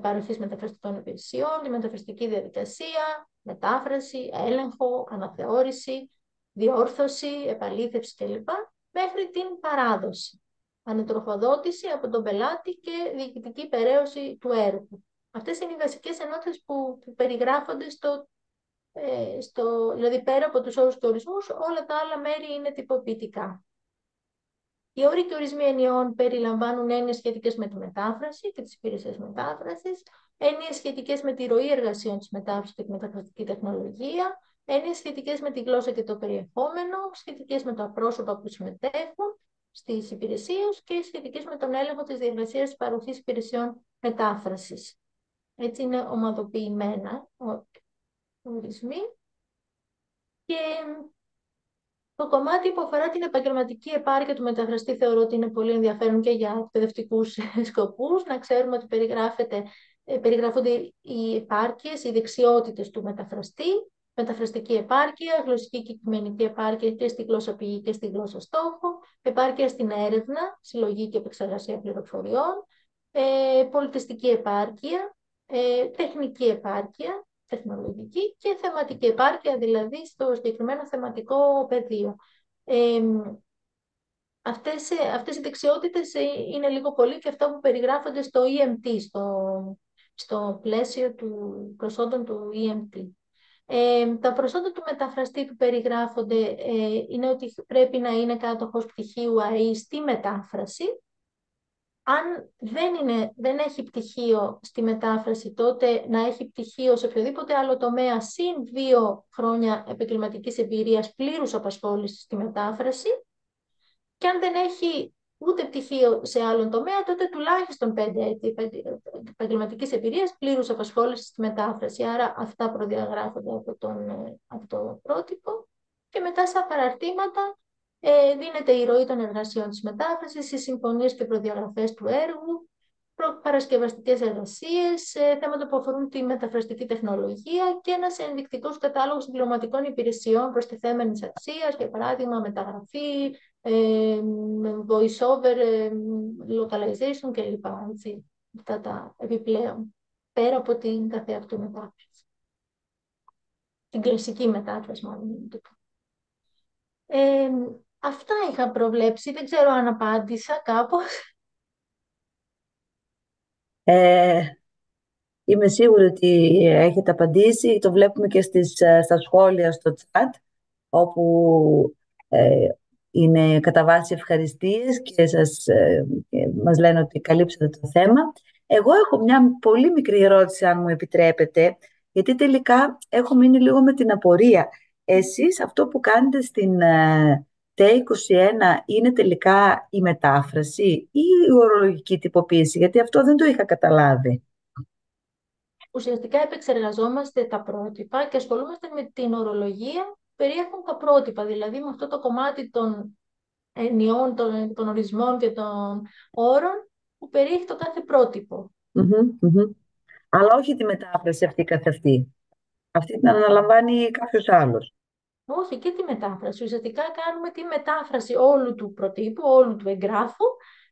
Παροχής μεταφραστικών υπηρεσιών, τη μεταφραστική διαδικασία, μετάφραση, έλεγχο, αναθεώρηση, διόρθωση, επαλήθευση κλπ. Μέχρι την παράδοση, ανατροφοδότηση από τον πελάτη και διοικητική περαίωση του έργου. Αυτές είναι οι βασικές ενότητες που περιγράφονται δηλαδή πέρα από τους όρους και ορισμούς, όλα τα άλλα μέρη είναι τυποποιητικά. Οι όροι και ορισμοί ενιών περιλαμβάνουν έννοιες σχετικές με τη μετάφραση και τις υπηρεσίες μετάφρασης, έννοιες σχετικές με τη ροή εργασιών της μετάφρασης και τη μεταφραστική τεχνολογία, έννοιες σχετικές με τη γλώσσα και το περιεχόμενο, σχετικές με τα πρόσωπα που συμμετέχουν στις υπηρεσίες και σχετικές με τον έλεγχο της διαδικασίας της παροχής υπηρεσιών μετάφρασης. Έτσι είναι ομαδοποιημένα ορισμοί. Και το κομμάτι που αφορά την επαγγελματική επάρκεια του μεταφραστή θεωρώ ότι είναι πολύ ενδιαφέρον και για εκπαιδευτικούς σκοπούς. Να ξέρουμε ότι περιγράφονται οι επάρκειες, οι δεξιότητες του μεταφραστή, μεταφραστική επάρκεια, γλωσσική και κειμενική επάρκεια και στη γλώσσα πηγή και στη γλώσσα στόχο, επάρκεια στην έρευνα, συλλογή και επεξεργασία πληροφοριών, πολιτιστική επάρκεια, τεχνική επάρκεια, τεχνολογική και θεματική επάρκεια, δηλαδή στο συγκεκριμένο θεματικό πεδίο. Αυτές οι δεξιότητες είναι λίγο πολύ και αυτά που περιγράφονται στο EMT, στο πλαίσιο του προσόντων του EMT. Τα προσόντα του μεταφραστή που περιγράφονται είναι ότι πρέπει να είναι κάτοχος πτυχίου ΑΕ στη μετάφραση. Αν δεν έχει πτυχίο στη μετάφραση, τότε να έχει πτυχίο σε οποιοδήποτε άλλο τομέα συν 2 χρόνια επαγγελματικής εμπειρίας πλήρους απασχόλησης στη μετάφραση. Και αν δεν έχει ούτε πτυχίο σε άλλον τομέα, τότε τουλάχιστον 5 έτη επαγγελματικής εμπειρίας πλήρους απασχόλησης στη μετάφραση. Άρα αυτά προδιαγράφονται από το πρότυπο. Και μετά στα παραρτήματα δίνεται η ροή των εργασιών της μετάφρασης, οι συμφωνίες και προδιαγραφές του έργου, παρασκευαστικές εργασίες, θέματα που αφορούν τη μεταφραστική τεχνολογία και ένας ενδεικτικός κατάλογος συμπληρωματικών υπηρεσιών προστιθέμενης αξίας, για παράδειγμα μεταγραφή, voice-over, localization κλπ. Έτσι, αυτά τα επιπλέον, πέρα από την καθεαυτού μετάφραση. Την κλασική μετάφραση, μάλλον. Αυτά είχα προβλέψει, δεν ξέρω αν απάντησα κάπως. Ε, Είμαι σίγουρη ότι έχετε απαντήσει. Το βλέπουμε και στα σχόλια στο chat, όπου ε, είναι κατά βάση ευχαριστίες και μας λένε ότι καλύψατε το θέμα. Εγώ έχω μια πολύ μικρή ερώτηση, αν μου επιτρέπετε, γιατί τελικά έχω μείνει λίγο με την απορία. Εσείς αυτό που κάνετε στην ΤΕ21 είναι τελικά η μετάφραση ή η ορολογική τυποποίηση, γιατί αυτό δεν το είχα καταλάβει. Ουσιαστικά επεξεργαζόμαστε τα πρότυπα και ασχολούμαστε με την ορολογία που περιέχουν τα πρότυπα, δηλαδή με αυτό το κομμάτι των ενιών, των ορισμών και των όρων που περιέχει το κάθε πρότυπο. Αλλά όχι τη μετάφραση αυτή καθ' αυτή. Αυτή την αναλαμβάνει κάποιος άλλος. Όχι, και τη μετάφραση. Ουσιαστικά κάνουμε τη μετάφραση όλου του προτύπου, όλου του εγγράφου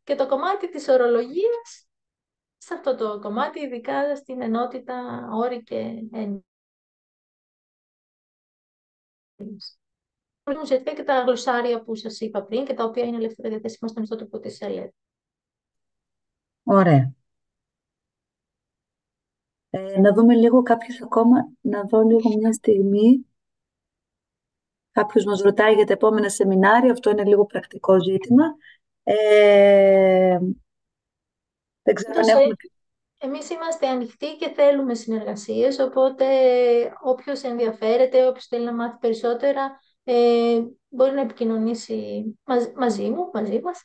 και το κομμάτι της ορολογίας σε αυτό το κομμάτι, ειδικά στην ενότητα όροι και έννοιες. Ουσιαστικά και τα γλωσσάρια που σας είπα πριν και τα οποία είναι ελεύθερα διαθέσιμα στον ιστότοπο της ΕΛΕΔ. Ωραία. Να δούμε λίγο κάποιες ακόμα, να δω λίγο μια στιγμή. Κάποιος μας ρωτάει για τα επόμενα σεμινάρια, αυτό είναι λίγο πρακτικό ζήτημα. Δεν ξέρω αν έχουμε... Εμείς είμαστε ανοιχτοί και θέλουμε συνεργασίες, οπότε όποιος ενδιαφέρεται, όποιος θέλει να μάθει περισσότερα, μπορεί να επικοινωνήσει μαζί μου, μαζί μας.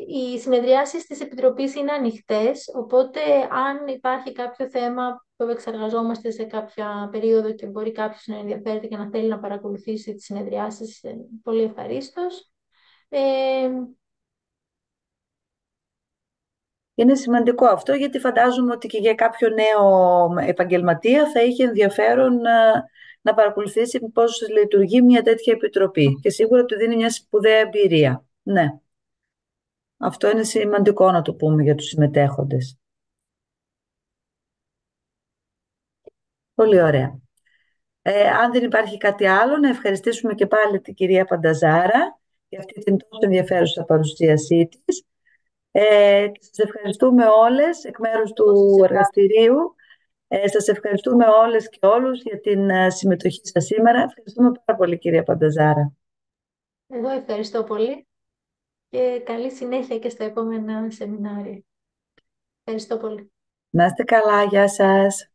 Οι συνεδριάσεις της Επιτροπής είναι ανοιχτές, οπότε αν υπάρχει κάποιο θέμα που επεξεργαζόμαστε σε κάποια περίοδο και μπορεί κάποιος να ενδιαφέρεται και να θέλει να παρακολουθήσει τις συνεδριάσεις, πολύ ευχαρίστως. Είναι σημαντικό αυτό, γιατί φαντάζομαι ότι και για κάποιο νέο επαγγελματία θα είχε ενδιαφέρον να παρακολουθήσει πώς λειτουργεί μια τέτοια επιτροπή. Και σίγουρα του δίνει μια σπουδαία εμπειρία. Ναι. Αυτό είναι σημαντικό να το πούμε για τους συμμετέχοντες. Πολύ ωραία. Αν δεν υπάρχει κάτι άλλο, να ευχαριστήσουμε και πάλι την κυρία Πανταζάρα για αυτή την τόσο ενδιαφέρουσα παρουσίασή της. Σας ευχαριστούμε όλες εκ μέρους του εργαστηρίου. Σας ευχαριστούμε όλες και όλους για την συμμετοχή σας σήμερα. Ευχαριστούμε πάρα πολύ, κυρία Πανταζάρα. Εγώ ευχαριστώ πολύ και καλή συνέχεια και στα επόμενα σεμινάρια. Ευχαριστώ πολύ. Να είστε καλά. Γεια σας.